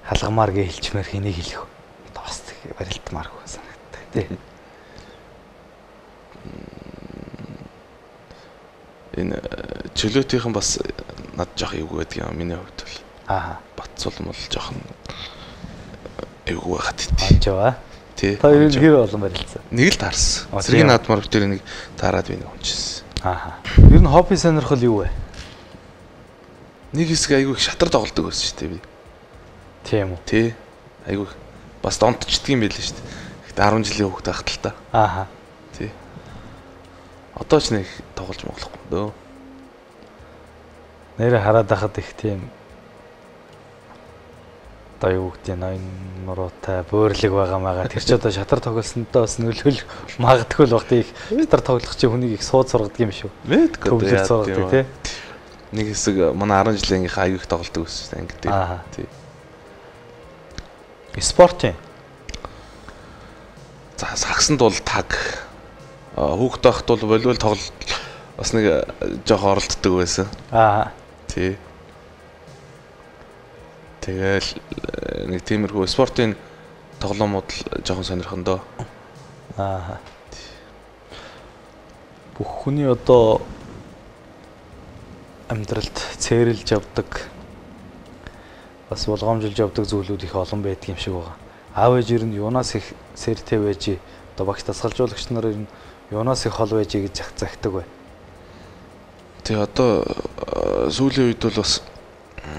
халгамаар гээ хэлчмээр хэнийг хэлэх вэ? Бас барилдмааргүй санагддаг тий. Энэ чөлөөтийнхэн бас над жоох эвгүй байдаг юм миний хувьд бол. Батцуулм бол жоох эвгүй байхад тий. Анжаа. Тий. Та ер нь хэр олон барилдсан? Нэг л таарсан. Зэргийн наадмаар битэр нэг таарад би нэг унжсэн. Ер нь хобби сонирхол юу вэ? Нэг хэсэг айгүй их шатар тоглодог байсан шүү дээ би. Тийм үү? Тий. Айгүй бас донтчдаг юм байл шүү дээ. Гэхдээ 10 жилийн хүүхэд байхад л та. Тий. Одоо ч нэг тоглож моглохгүй дөө. Нэрэ хараад байхад их тийм одоо юу гэдэг ноён нуруутай бөөрлөг байгаа. Тэр ч одоо шатар тоглосонтой бас нөлөөлөх магадгүй л багт их шатар тоглох чи хүнийг их сууд сургадаг юм шүү. Мэдгүй сургадаг тий. Нэг хэсэг манай 10 жилийнхаа аюух тоглодог байсан ангид. Тий. Спортын. За сагсанд бол таг. Хүүхэд байхад бол волейбол тоглолт бас нэг жоох оролддог байсан. Тий. Тэгэл нэг тиймэрхүү спортын тоглоомууд л жоохон сонирхондоо. Бүх хүний одоо амьдралд цээрэлж явдаг бас болгоомжилж явдаг зүйлүүд их олон байдаг юм шиг байгаа. Аав ээж ер нь юунаас их сэртэй байж одоо багш дасгалжуулагч нар ер нь юунаас их хол байж гэж загтдаг бай. Тэгээ одоо сүүлийн үед бол бас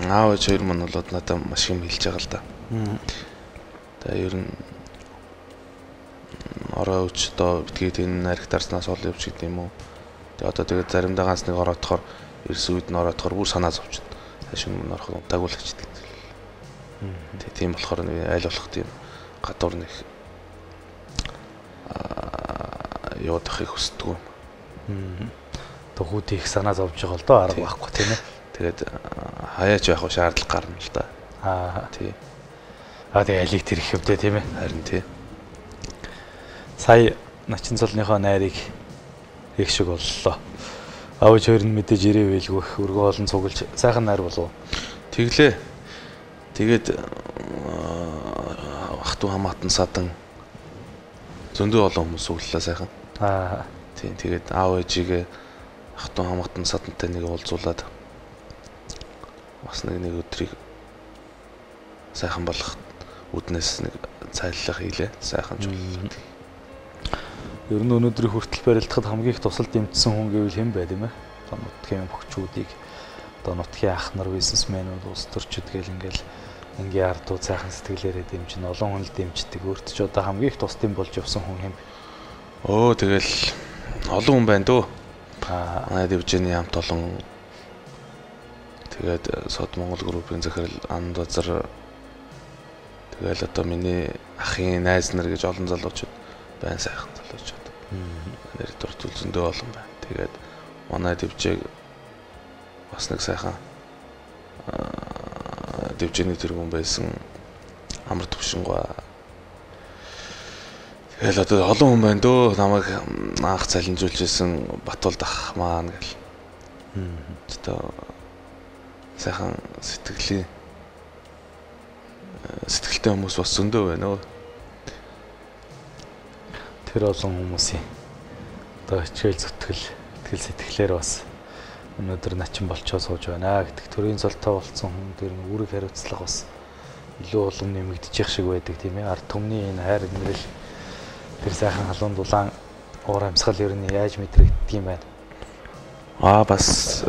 аав ээж хоёр маань болоод надад маш юм хэлж байгаа л да. Тэгээ ер нь орой өч одоо битгээд энэ нариг дарснаас ол явж гэдэг юм уу. Тэгээ одоо тэгээд заримдаа ганц нэг ороодохоор ерс үед нь ороодохоор бүр санаа зовчихно. Хашин мөн орох дагуулгач гэдэг. Тэгээ тийм болохоор айл болох тийм гадуур нэг яваадахыг хүсдэг юм. Тохүүд их санаа зовж байгаа л доо арга байхгүй тийм ээ. Тэгээд хаяач явах шаардлага гарна л да. Тий. Тэгээ алиг тэр их хөвдөө тийм ээ. Харин тий. Сая начин цолныхоо найрыг их шиг боллоо. Аавч хоёр нь мэдээж ирээвэлгүй өргөө олон цуглаж сайхан найр болов. Тэглээ. Тэгээд ахту хамаатан садан зөндөө олон хүмүүс суглалаа сайхан. Тийм тэгээд аав ээжигээ ахту хамаатан садантай нэг уулзуулаад бас нэг өдрийг сайхан болох үднээс нэг цайлах хийлээ. Сайхан ч боллоо. Ер нь өнөөдрийн хүртэл барилдахад хамгийн их тусал дэмжсэн хүн гэвэл хэн байд юм бэ? Одоо нутгийн хөгчүүдийг одоо нутгийн ах нар бизнесмэнүүд улс төрчид гэл ингээл ингийн ардуу цайхан сэтгэлээрээ дэмжин олон хүн л дэмждэг. Өөрт ч одоо хамгийн их тус дэм болж явсан хүн хэн бэ? Тэгэл олон хүн байна дөө. Манай дивжний хамт олон тэгээд Сод Монгол группийн захирал Анд Базар тэгэл одоо миний ахын найз нар гэж олон залуучууд байна сайхан залуучууд. Нэр дуртул зөндөө олон байна. Тэгээд манай дивжээг бас нэг сайхан дивжэний тэргүүн байсан амар төвшингөө. Тэгэл одоо олон хүн байна дөө. Намайг анх цалинжуулжсэн Батуулд ах маань гэл. Одоо сайхан сэтгэлтэй хүмүүс бас зөндөө байна. Тэр олон хүмүүсийн одоо хичээл зүтгэл сэтгэлээр бас өнөөдөр начин болчоо сууж байна гэдэг төрийн цолтой болсон хүн дээр үүрэг хариуцлага бас илүү улам нэмэгдэж шиг байдаг тийм ээ. Ард түмний энэ хайр инрэл тэр сайхан халуун дулаан уур амьсгал ер нь яаж мэдрэгддэг юм байна? Бас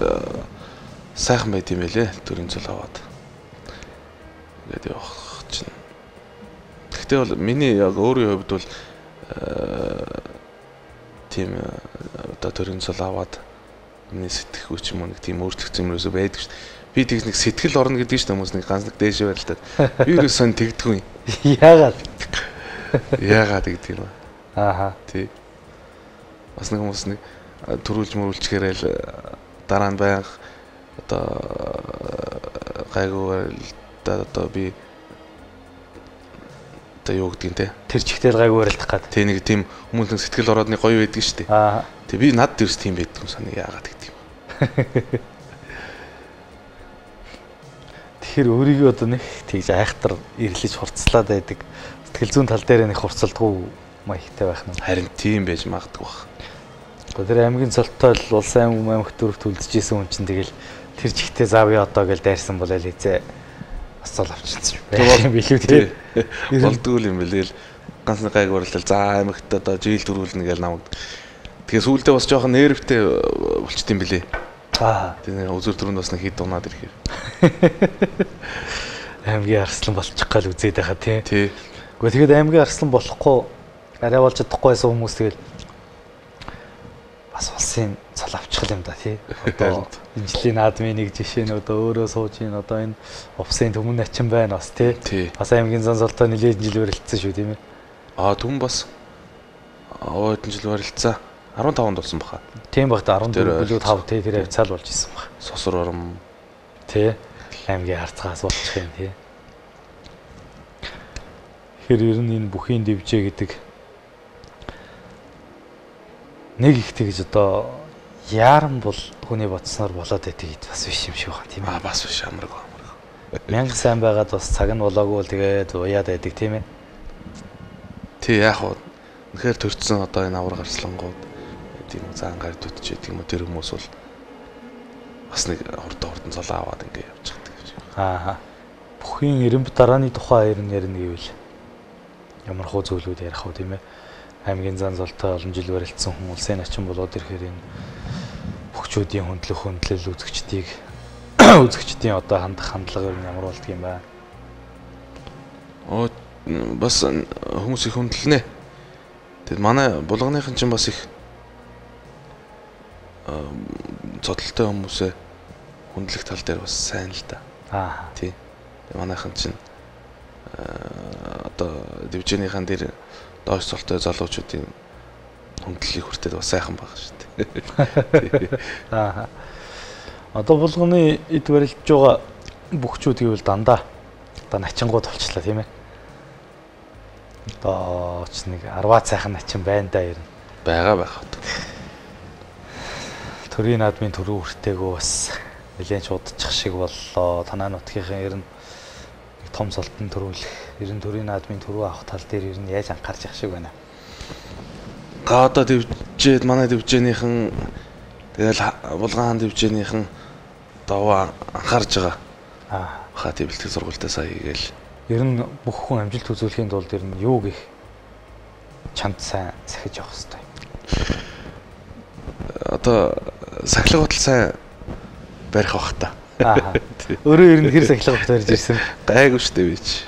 сайхан байт юм байлээ. Төрийн цол аваад. Ингээд явах чинь. Гэхдээ бол миний яг өөрийн хувьд бол тийм одоо төрийн цол аваад миний сэтгэх үуч юм нэг тийм өөрчлөгдсөн юм ерөөсөө байдаг шүү дээ. Би тэгс нэг сэтгэл орно гэдэг шүү дээ хүмүүс нэг ганц нэг дээшээ барилдаад. Би ерөөсөө тэгдэггүй. Яагаад? Яагаад гэдэг юм аа. Тий. Бас нэг хүмүүс нэг төрүүлж мөрүүлчихээрэл дараа нь байнга одоо гайгуугаар одоо би одоо юу гэдгийг те тэр чигтэл гайгүй барилдах гад. Тий нэг тийм хүмүүс нэг сэтгэл ороод нэг гоё байдаг шүү дээ. Тэг би над дэрс тийм байдаг юм санаа яагаад гэдэг юм. Тэгэхээр өөрийгөө одоо нэг тэгж айхтар ирлэж хурцлаад байдаг. Сэтгэл зүйн тал дээр нэг хурцлдаггүй маягтай байх нь. Харин тийм байж магадгүй бах. Тэр аймгийн цолтой л улсын аймагт төрөгт үлдчихсэн хүн чинь тэгэл тэр чигтээ зав яа одоо гэж дайрсан болоо л хэзээ асуул авчихсан юм билүү тий. Болдгүй юм бэл ганц нэг гайг уралдал за аймагт одоо жийл дөрүүлнэ гэж намайг. Тэгээ сүүлдээ бас жоохон нервтэй болчт юм билээ. Тэгээ үзүр дөрөнд бас нэг хит унаад ирэхээр. Аймгийн арслан болчих гал үзээд байхаа тий. Гэхдээ тэгээд аймгийн арслан болохгүй арай болж чадахгүй байсан хүмүүс тэгэл бас улсын цол авчих юм да тий. Одоо энэ жилийн наадмын нэг жишээ нь одоо өөрөө сууж ийн одоо энэ увсын төмөн начин байна бас тий. Бас аймгийн зан золтой нэлээд жил барилдсан шүү тийм ээ. Түмэн бас хэдэн жил барилдсан. 15-нд болсон баха. Тийм багт 14-5 тий тэр авцаал болж исэн баг. Сосор ором тий аймгийн харцгаас болчих юм тий. Тэгэхээр ер нь энэ бүхийн дэвжээ гэдэг нэг их тэгж одоо яаран бол хүний бодсноор болоод байдаг хэд бас биш юм шиг байна тийм ээ. Бас биш амраг. Мянга сайн байгаад бас цаг нь болоогүй л тэгээд уяад байдаг тийм ээ. Тий яг уу. Үнэхээр төрцсөн одоо энэ авраг арслангууд тийм заан гард үтчээ тийм үү тэр хүмүүс бол бас нэг хурдан цолоо аваад ингэ явж байгаа. Бүхийн эренб дарааны тухай ярина гэвэл ямар хөө зөвлөд ярих вэ тийм ээ. Аймгийн зан золтой олон жил барилдсан хүн улсын начин болоод ирэхээр энэ бөхчүүдийн хөндлөл үзэгчдийн одоо хандах хандлага ер нь ямар болдг юм бэ? Бас хүмүүс их хөндлөнэ. Тэгэд манай булганыхан чинь бас их цодолтой хүмүүсээ хөндлөх тал дээр бас сайн л да. Тий. Манайхан чинь одоо дивжэнийхэн дээр доош цолтой залуучуудын хөндлөлийг хүртэл бас сайхан байгаа шүү дээ. Одоо булганы эд барилдж байгаа бөхчүүд гэвэл дандаа одоо начингууд болчлаа тийм ээ. Одоо ч нэг 10 сайхан начин байна да ер нь. Байгаа байх. Төрийн наадмын төрөө хүртээгөө бас нэлээд удчих шиг боллоо. Танай нутгийнхын ер нь том салтан төрүүлэх, ер нь төрийн наадмын төрөө авах тал дээр ер нь яаж анхаарч явах шиг байна. Одоо дивжээд манай дивжээнийхэн тэгэл булгаан дивжээнийхэн даваа анхаарж байгаа. Хати бэлтгэл сургуультай сая хийгээл. Ер нь бүх хүн амжилт үзүүлэхийн тулд ер нь юу гэх чамд сайн сахиж явах хэрэгтэй. Одоо сахилга батал сайн барих бах та. Өөрөө ер нь хэр сахилга батал барьж ирсэн? Гайгүй шүү дээ би чи.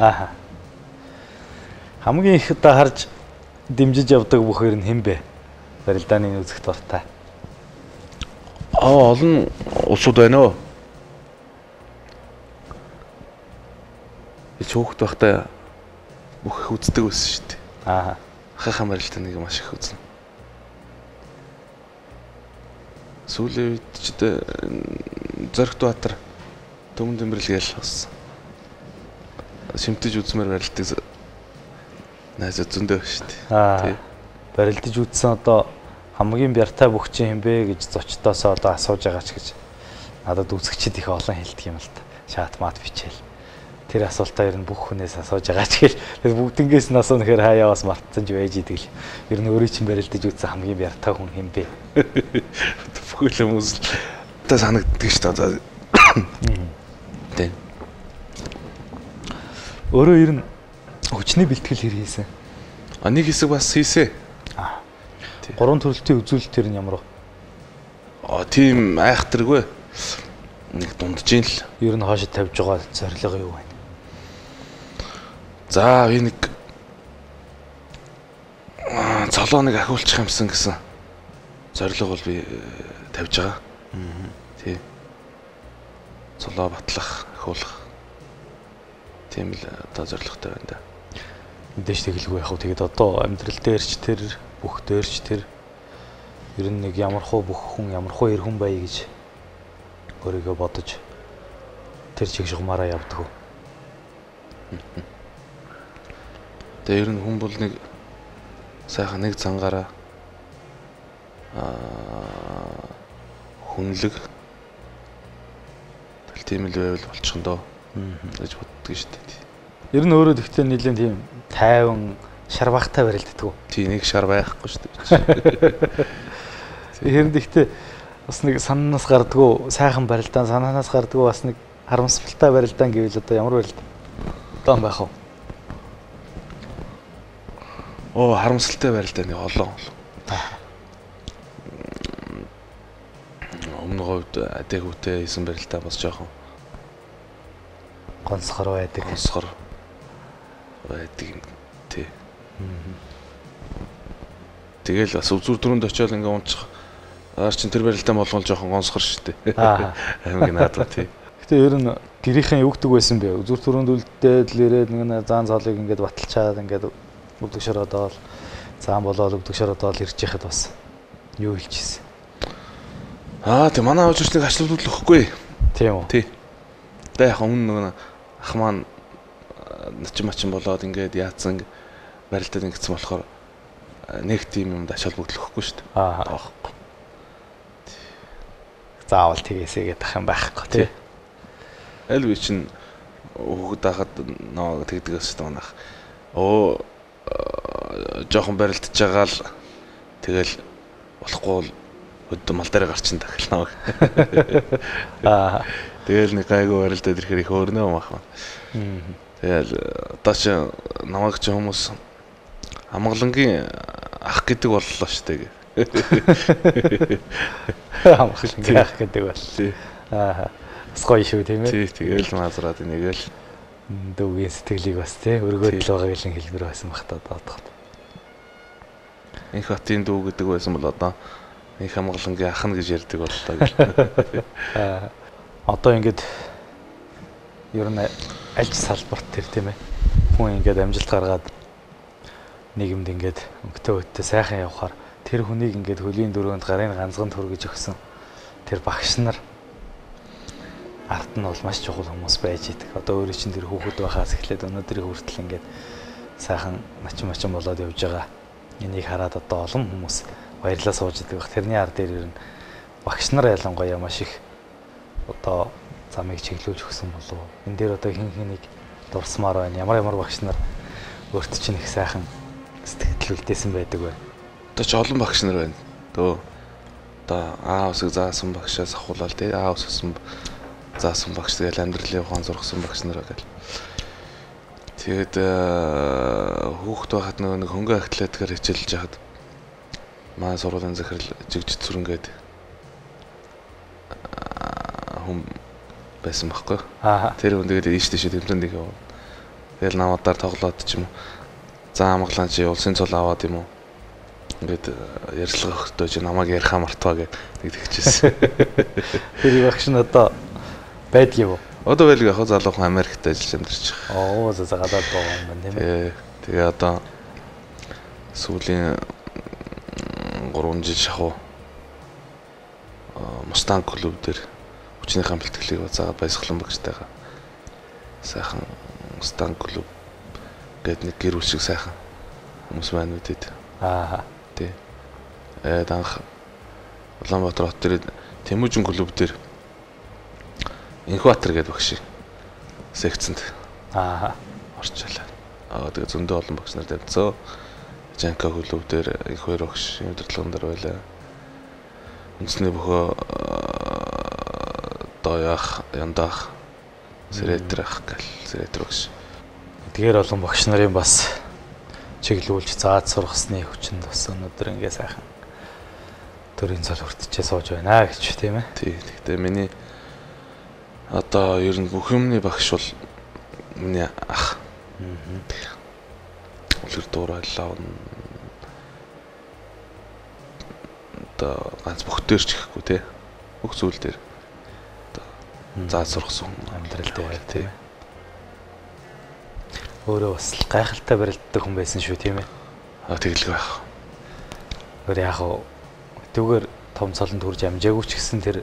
Хамгийн их одоо харж дэмжиж явдаг бүх ер нь хэн бэ? Барилдааны үзэх дуртай. Олон улсууд байна уу? Би хөөхд байхдаа бүх их үздэг байсан шүү дээ. Хахаа барилдааныг маш их үзнэ. Сүүлийн үед ч Зоригт Баатар Төмөн Тэмбэрэл гээл бас шимтэж үзмээр барилддаг найз зөндөө шүү дээ. Барилдаж үзсэн одоо хамгийн бяртай бөхчин юм бэ гэж зочдоосоо одоо асууж байгаа ч гэж надад үзэгчид их олон хэлдэг юм л та. Чат мат бичээл. Тэр асуултаа ер нь бүх хүнээс асууж байгаа ч гэл бүгднгээс нь асуух нэхэр хаяа бас мартсан ч байж идэг л. Ер нь өөрөө чинь барилдаж үзсэн хамгийн бяртай хүн хэм бэ? Бүх хүмүүс та санагддаг шүү дээ. Тэ. Өөрөө ер нь хүчний бэлтгэл хэр хийсэн? Нэг хэсэг бас хийсэн. Гурван төрөлтийн үзүүлэлтээр нь ямар вэ? Тийм айхтаргүй. Нэг дунджин л. Ер нь хоошид тавьж байгаа зорилго юу вэ? За би нэг цолооныг ахиулчих юмсан гэсэн зорилго бол би тавьж байгаа. Тий. Цолоо батлах, ахиулах. Тийм л одоо зорилготой байна да. Мэдээж тэгэлгүй яг хөө тэгээд одоо амьдрал дээрч тэр бүх дээрч тэр ер нь нэг ямархуу бүх хүн ямархуу эр хүн бай гэж өөрийгөө бодож тэр чиг шугамаараа явдаг. Тэгээ ер нь хүн бол нэг сайхан нэг цангаараа хүнлэг тийм л байвал болчих нь доо гэж боддог шүү дээ. Ер нь өөрөө тэгтээ нэлийн тийм тайван шарбахтай барилддаг. Тийм нэг шар байхгүй шүү дээ. Тэгэхээр тэгтээ бас нэг санаанаас гардггүй сайхан барилдаан санаанаас гардггүй бас нэг харамсалтай барилдаан гэвэл одоо ямар барилдаан байх вэ? Харамсалтай барилдаан нэг олон. Өмнө говьд адаг үтэй хийсэн барилдаан бас жоохон гонсгор байдаг. Гонсгор байдаг юм тий. Тэгэл бас үзүүр дөрөнд очиод ингээ унчих. Чин тэр барилдаан болгол жоохон гонсгор шүү дээ. Аймаг наадуу тий. Гэтэ ер нь гэрийнхэн югдөг байсан бэ? Үзүүр дөрөнд үлдээд л ирээд нэг заан цолыг ингээд баталчаад ингээд өвдөг шородоол заан болоод өвдөг шородоол ирж яхад бас юу хэлчихсэн. Тэг манай аавч нэг ачлал хөдлөхгүй. Тийм үү? Тий. Тэ яг өмнө ах маань начин болоод ингээд яатсан барилдаад ингэсэн болохоор нэг тийм юмд ачаал бүтлэхгүй шүү дээ. Таахгүй. Заавал тгээсэгээд ах юм байхгүй тий. Аль вэ чин хүүхэд хахад нөө тэгдэгээс шүү дээ манайх. Жохон барилдаж байгаа л тэгэл болохгүй бол өдөө мал дээр гарчин дахил намайг. Тэгэл нэг гайгүй барилдаад ирэхээр их өөрнөө юм ах. Тэгэл одоо ч намайг ч хүмүүс амгалангийн ах гэдэг боллоо шүү дээ. Амгалангийн ах гэдэг бол. Бас гоё шүү тийм ээ. Тий, тэгэл мазраад нэгэл дүүгийн сэтгэлийг бас тий өргөөд л байгаа гэлэн хэлбэр байсан бах та доодох. Инх хотын дүү гэдэг байсан бол одоо инх амгалангийн ах нь гэж ярьдаг боллоо гэл. Одоо ингээд ер нь аль салбарт тэр тийм ээ. Хүн ингээд амжилт гаргаад нийгэмд ингээд өнгөтэй өттэй сайхан явхаар тэр хүнийг ингээд хөлийн дөрөөнд гарын ганцхан төргөж өгсөн тэр багш нар ард нь бол маш чухал хүмүүс байж идэг. Одоо өөрөө чинь тэр хүүхэд байхаас эхлээд өнөөдрийг хүртэл ингээд сайхан начин болоод явж байгаа. Энийг хараад одоо олон хүмүүс баярлаа сууж идэг. Тэрний ард дээр ер нь багш нар ялангуяа маш их одоо замыг чиглүүлж өгсөн болов. Энд дээр одоо хин хэнийг дурсмаар байна. Ямар багш нар өөрт чинь их сайхан сэтгэл үлдээсэн байдаг байна. Одоо ч олон багш нар байна. Одоо аа усыг заасан багшаас ахуулаад тий аа уссан заасан багш тэгэл амьдралын ухаан зургасан багш нар гэл. Тэгээд хүүхэд байхад нэг хөнгө атлетикаар хичээлж яхад манай сургуулийн захирал жигжит сүрэнгээд хүм байсан байхгүй. Тэр хүн тэгээд ийш тийш тэмцэнд их яваа. Тэгэл намуудаар тоглоод ч юм уу. За амгалан чи улсын цол аваад юм уу? Ингээд ярьцлага өгтөө чи намайг ярихаа мартваа гэж нэг тэгчихсэн. Тэр багш нь одоо байдаг юу? Одоо байлгүй яг залуухан Америкт ажиллаж амьдарч байгаа. За гадаад байгаа юм байна тийм ээ. Тэгээ одоо сүүлийн 3 жил шахуу Мустанг клуб дээр хүчнийхэн бэлтгэлийг заагаад баясгалан багштайгаа сайхан Мустанг клуб гэдэг нэг гэр бүл шиг сайхан хүмүүс байна үдээд. Тий. Данх Улаанбаатар хот дээр Тэмүүжин клуб дээр Инхбаатар гэдэг багш секцэнд орчлаа. Тэгээ зөндөө олон багш нар тавьцсан. Жанка клуб дээр их хоёр багш удирдлагын дээр байлаа. Үндэсний бөхөө доёах, яндах, сэретэр ах гэл сэретэр багш. Эдгээр олон багш нарын бас чиглүүлж зааж сургасны хүчинд бас өнөөдөр ингээ сайхан төрийн цал хүртчихээ сууж байна гэж тийм ээ. Тий. Гэхдээ миний одоо ер нь бүх юмны багш бол миний ах. Үлгэр дуурайлаа. Одоо ганц бүхтээрч гэхгүй тий. Бүх зүйл дээр одоо зааж сургасан амьдрал дээр тий. Өөрөө бас гайхалтай барилддаг хүн байсан шүү тийм ээ. Тэгэлгүй байх. Өөр яг дүүгээр том цолонд хүрж амжаагүй ч гэсэн тэр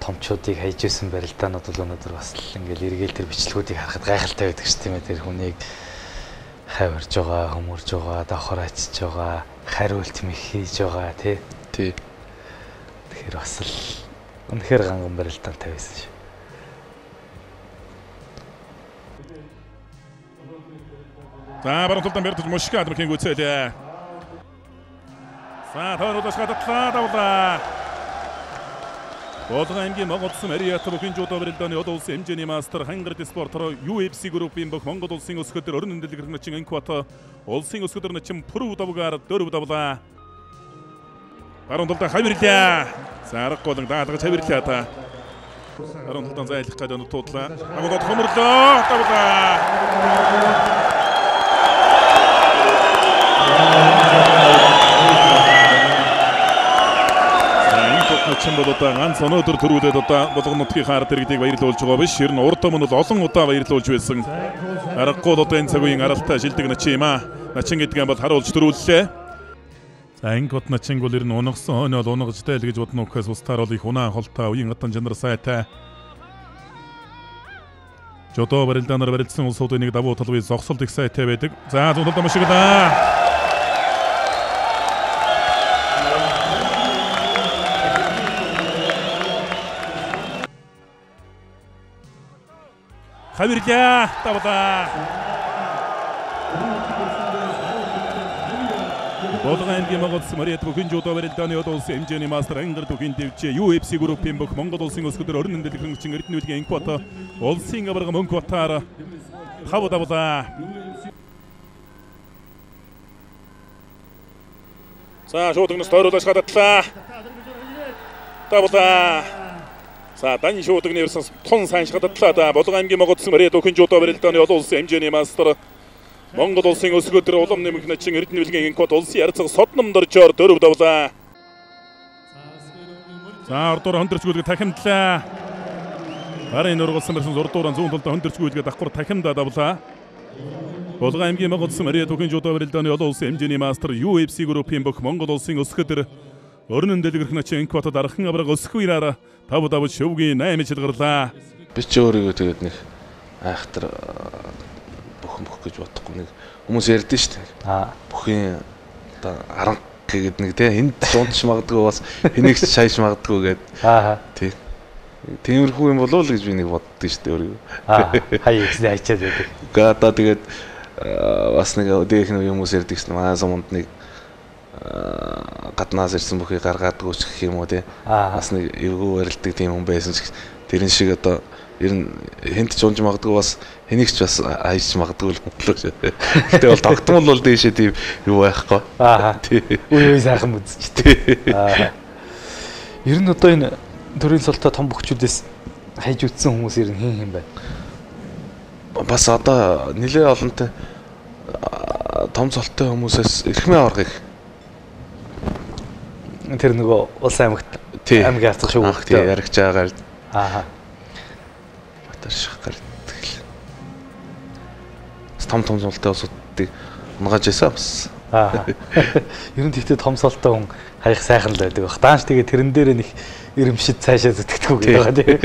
томчуудыг хайж исэн барилдаанууд бол өнөөдөр бас л ингээл эргээл тэр бичлэгүүдийг харахад гайхалтай байдаг ш тийм ээ. Тэр хүнийг хавирж байгаа, хөмөрж байгаа, давхар ачиж байгаа, хариулт мэх хийж байгаа тий. Тэгэхээр бас л үнэхээр ганган барилдаантай байсан шүү. За баруун бэрдэж мушка адмын гүцэлээ. За тааруудаас гадатлаа давлаа. Болгон аймгийн Монгол улсын Мариат бүхэн жуудо барилдааны одоо улсын хэмжээний мастер хангарт спортоор UFC группийн бүх Монгол улсын өсгөдөр орон нэмэлт начин Энквато улсын өсгөдөр начин Пүрв давгаар 4 давлаа. Баруун талд хавирлаа. За арга болон даалгаж хавирлаа та. Баруун талд зайлах гэдэг нь туудлаа. Агуулд хомрлоо давлаа. Начин бол одоо ганц өнөөдөр төрүүлээд одоо болгон нутгийн хаар дэргэдийг баярлуулж байгаа биш. Ер нь урд өмнө бол олон удаа баярлуулж байсан. Аргагүй одоо энэ цагийн аралтай шилдэг начин юм аа. Начин гэдэг нь бол харуулж төрүүллээ. За Энкват начин бол ер нь унгасан хойно бол унгажтай л гэж бодно ухаас устаар бол их унаан холтой үеийн гатан жандар сайтай. Жодо барилдаанаар барилдсан улсуудын нэг давуу талбай зогсолт их сайтай байдаг. За зүүн талд машиглаа. Хавирлаа давлаа. Болгон аймгийн Монгол улсын Мариат бүхэн жуудо барилдааны одоо улсын хэмжээний мастер ангар бүхэн дэвжээ UFC группийн бүх Монгол улсын өсгөдөр орон нэмэлт хэмжээний эрдэнэ үлгийн Энквато улсын аварга Монкватаар 5 давлаа. За шууд өгнөс тойруулж гадатлаа. Давлаа. За дань шуудагны ерсэн тун сайн шагадлаа да Болгон аймгийн Монгол улсын Мариат бүхэн жуудо барилдааны олон улсын хэмжээний мастер Монгол улсын өсгөдөр улам нэмэх начин эрдэнэ үлгийн Энкват улсын ярцаг содном доржоор 4 давлаа. За ордоор хондорчгүйгээ тахимдлаа. Арын нургалсан барьсан урдууран зүүн талд хондорчгүйгээ давхар тахимдаа давлаа. Болгон аймгийн Монгол улсын Мариат бүхэн жуудо барилдааны олон улсын хэмжээний мастер UFC группийн бүх Монгол улсын өсгөдөр орон дэлгэрэх начин Энкватод архан авраг өсгөх үеэр 5 давж шөвгийн 8 чилгарлаа. Би ч өөрийгөө тэгээд нэг айхтар бүх гэж бодохгүй нэг хүмүүс ярьдэн шүү дээ. Бүхийн одоо аранг гэдэг нэг те энд дундч магадгүй бас хэнийг ч шааж магадгүй гэдэг. Тий. Тиймэрхүү юм болов л гэж би нэг боддоо шүү дээ өөрийгөө. Хаяа ихсээ хайчаад байдаг. Гэхдээ одоо тэгээд бас нэг өдөөх нэг хүмүүс ярьдаг шүү дээ. Манай суманд нэг гаднаас ирсэн бүхий гаргаадаг ч гэх юм уу те. Бас нэг эвгүй барилдаг тийм хүн байсан ч тэрэн шиг одоо ер нь хэнт ч унж магадгүй бас хэнийг ч бас хайж магадгүй л болов шүү. Гэтэ бол тогтмол бол дээшээ тийм юу байхгүй. Үе сайхан үзэж тий. Ер нь одоо энэ төрийн цолтой том бөхчүүдээс хайж үтсэн хүмүүс ер нь хэн байна? Бас одоо нэлээ олонтой том цолтой хүмүүсээс эрхмээ аврагыг тэр нөгөө улс аймагт аймгийн арцах шүү гэх тий яригч байгаагаар батарших гардаг л. Том цолтой усуудыг унгааж байсан бас. Ер нь тэгтээ том цолтой хүн хаях сайхан л байдаг. Даанч тэгээ тэрэн дээр нэг ирэмшид цаашаа зүтгэдэг байгаа тий.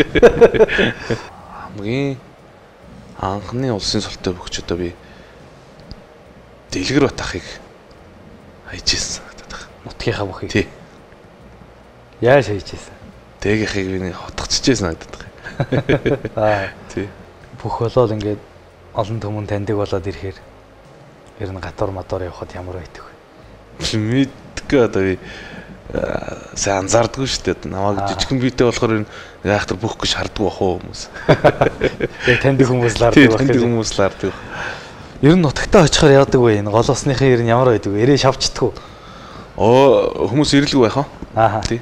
Хамгийн анхны улсын цолтой бөхч одоо би Дэлгэр Батахыг хайж ирсэн надад. Нутгийнхаа бүхийг. Тий. Яаж хайж ирсэн? Тээгийнхийг би нэг хотгоцчихжээ надад. Тий. Бүх болол ингээд олон түмэн таньдаг болоод ирэхээр ер нь гатуур мадуур явахад ямар байдаг вэ? Мэдгүй одоо би сайн анзаардгүй шүү дээ. Намайг жижигхэн биетэй болохоор яахтар бүх гэж харддаг бах уу хүмүүс. Яг таньдаг хүмүүс лаардаг бах. Таньдаг хүмүүс лаардаг. Ер нь нутагтаа очихоор яадаг вэ? Энэ гол усныхын ер нь ямар байдаг вэ? Ирээ шавчдаг уу? Хүмүүс ирэлгүй байх аа. Аа. Тий.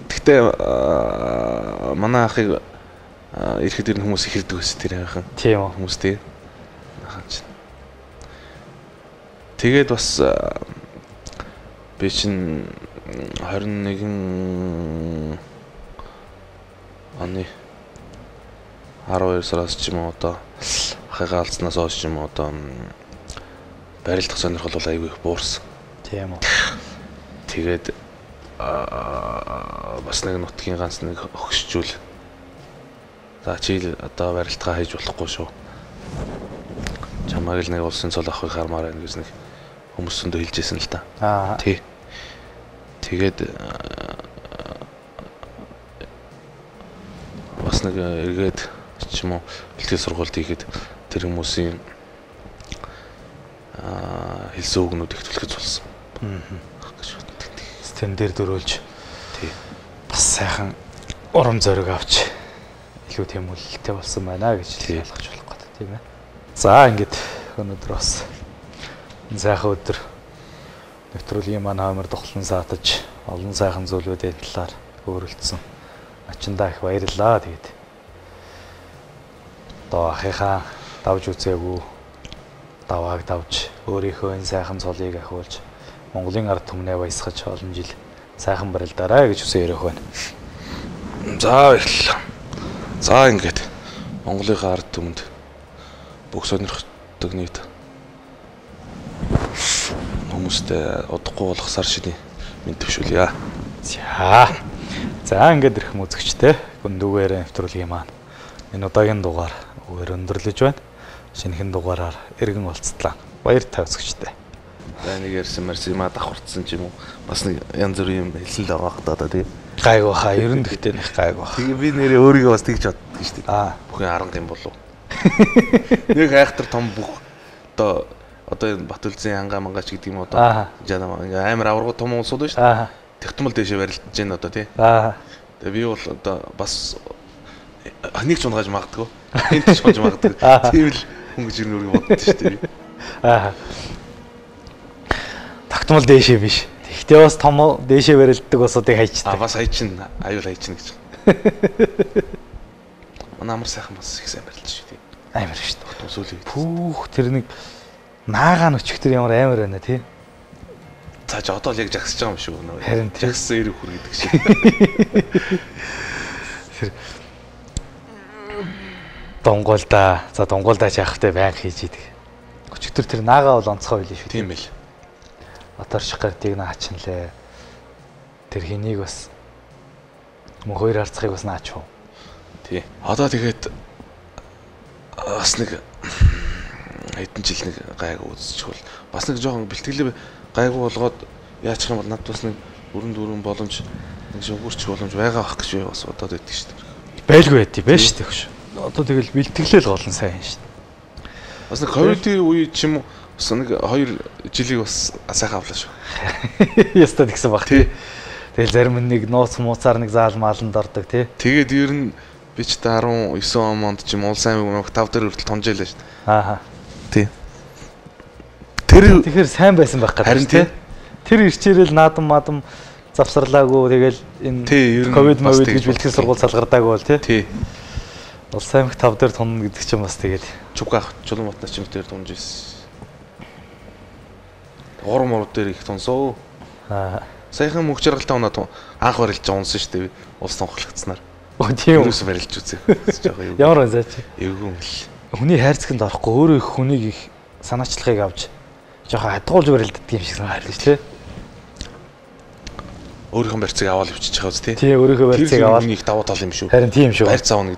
Гэхдээ манай ахыг ирэхэд ер нь хүмүүс их ирдэг байсан тэр яахан. Тийм үү. Хүмүүс тий. Тэгээд бас би чинь 21 оны 12 сараас ч юм уу одоо ахыгаа алдснаас хойш ч юм уу одоо барилдах сонирхол бол аягүй их буурсан. Тийм үү. Тэгээд бас нэг нутгийн ганц нэг өгсчүүл. За чи одоо барилтгаа хийж болохгүй шүү. Чамайг л нэг улсын цол авахыг хармаар байна гэж нэг хүмүүсэндээ хэлжсэн л да. Аа. Тий. Тэгээд бас нэг эргээд ч юм уу бэлтгэл сургалт хийгээд тэр хүмүүсийн хэлсэн үгнүүд их түлхэж болсон. Стен дээр дөрүүлж. Тий. Бас сайхан урам зориг авч илүү тийм үлэлтэй болсон байна гэж ойлгож болох гэдэг тийм ээ. За ингээд өнөөдөр бас сайхан өдөр нэвтрүүлгийн маань хамар тухлан саатаж олон сайхан зүйлүүдийн талаар өөрөлдсөн. Ачиндаа их баярлалаа. Тэгээд одоо ахыхаа давж үзээгүй давааг давж өөрийнхөө энэ сайхан цолыг ахиулж Монголын ард түмнээ баясгаж олон жил сайхан барилдаарай гэж үсэн ярих байна. За баярлалаа. За ингээд Монголын ард түмэнд бүх сонирхдаг нийт хүмүүстэй удахгүй болох сар шиний мэд төвшүүлье. За ингээд ирэх үзэгчтэй гүндүүгээр нэвтрүүлгийн маань энэ удаагийн дугаар өөр өндөрлөж байна. Шинэхэн дугаараар эргэн уулзтлаа. Баяр тав үзэгчтэй. За нэг ярьсан маа давхарцсан ч юм уу. Бас нэг янз бүрийн юм хэлсэн л байгаа хта тий. Гайгүй хаа ерөн дэхтэй нэг гайгүй. Тэгээ би нэрээ өөрийгөө бас тэгж боддог шүү дээ. Бүхэн аранга юм болов. Нэг айхтар том бүх одоо энэ Батүлзийн ангаа мангаач гэдэг юм одоо жана ингээ амар аврагуу том улсууд шүү дээ. Тэгтмэл дэшээ барилдаж байна одоо тий. Тэгээ би бол одоо бас нэг ч унгааж магадгүй. Энд ч унгааж магадгүй. Тийм л хүн гэж юу боддог шүү дээ. Тогтмол дээшээ биш. Тэгтээ бас том дээшээ барилддаг усуудыг хайчдаг. Бас хайчин аюул хайчин гэж. Манай амар сайхан бас их сайн барилж шүү дээ. Амар шүү дээ. Тогтмол сүлээ. Пүүх тэр нэг наагаан өчгтөр ямар амар байна тий. За ч одоо л яг жагсаж байгаа юм шүү нөө. Харин жагссан ирэх хүр гэдэг шиг. Донгоолда. За донгоолда яахтай байнг хийж идэг. Өчгтөр тэр наагаа бол онцгой байл шүү. Тийм байл. Отарш гартыг наачнлээ. Тэр хэнийг бас мөн хоёр харцахыг бас наач уу. Тий. Одоо тэгээд бас нэг хэдэн жил нэг гайг үзчих бол бас нэг жоохон бэлтгэлээ гайгүй болгоод яачих юм бол над бас нэг өрн боломж нэг шугуурч боломж байгаа бах гэж бас бодоод байдаг шүү дээ. Байлгүй байдгийг байна шүү дээ хөш. Одоо тэгэл бэлтгэлэл голон сайн шүү дээ. Бас нэг ковидын үе ч юм уу бас нэг 2 жилиг бас сайхан авлаа шүү. Ястаа тэгсэн баг тий. Тэгэл зарим нэг нууц мууцаар нэг заал мааланд ордог тий. Тэгээд ер нь би ч 19 онд ч юм уу сайн мөнгө 5 дээр хүртэл томжээлээ шүү дээ. Ааха. Тий. Тэгэхээр сайн байсан байх гэдэг. Харин тий. Тэр ирчээрэл наадам мадам завсарлаагүй тэгэл энэ ковид мовид гэж бэлтгэл сургууль салгардаагүй бол тий. Улс аймаг 5 дээр тунна гэдэг чинь бас тэгээд Чуггаах Чулуунбатнаас ч юм дээр тунж ирсэн. Гурмор дээр их тунсоо. Саяхан мөх жаргалтай унаа анх барилж унсан шүү дээ. Улс тунхлагдсанаар. Тийм үү. Юус барилж үзээ. Ямар вэ заач? Эвгүй л. Хүний хайрцагт орохгүй өөрөө их хүнийг их санаачлагыг авч жоохон хадгуулж барилддаг юм шиг санагдаж шүү дээ. Өөрийнхөө барьцыг аваад өвчиж байгаа үст тий. Тий, өөрийнхөө барьцыг аваад их давуу тал юм шүү. Харин тийм шүү. Барьц аавна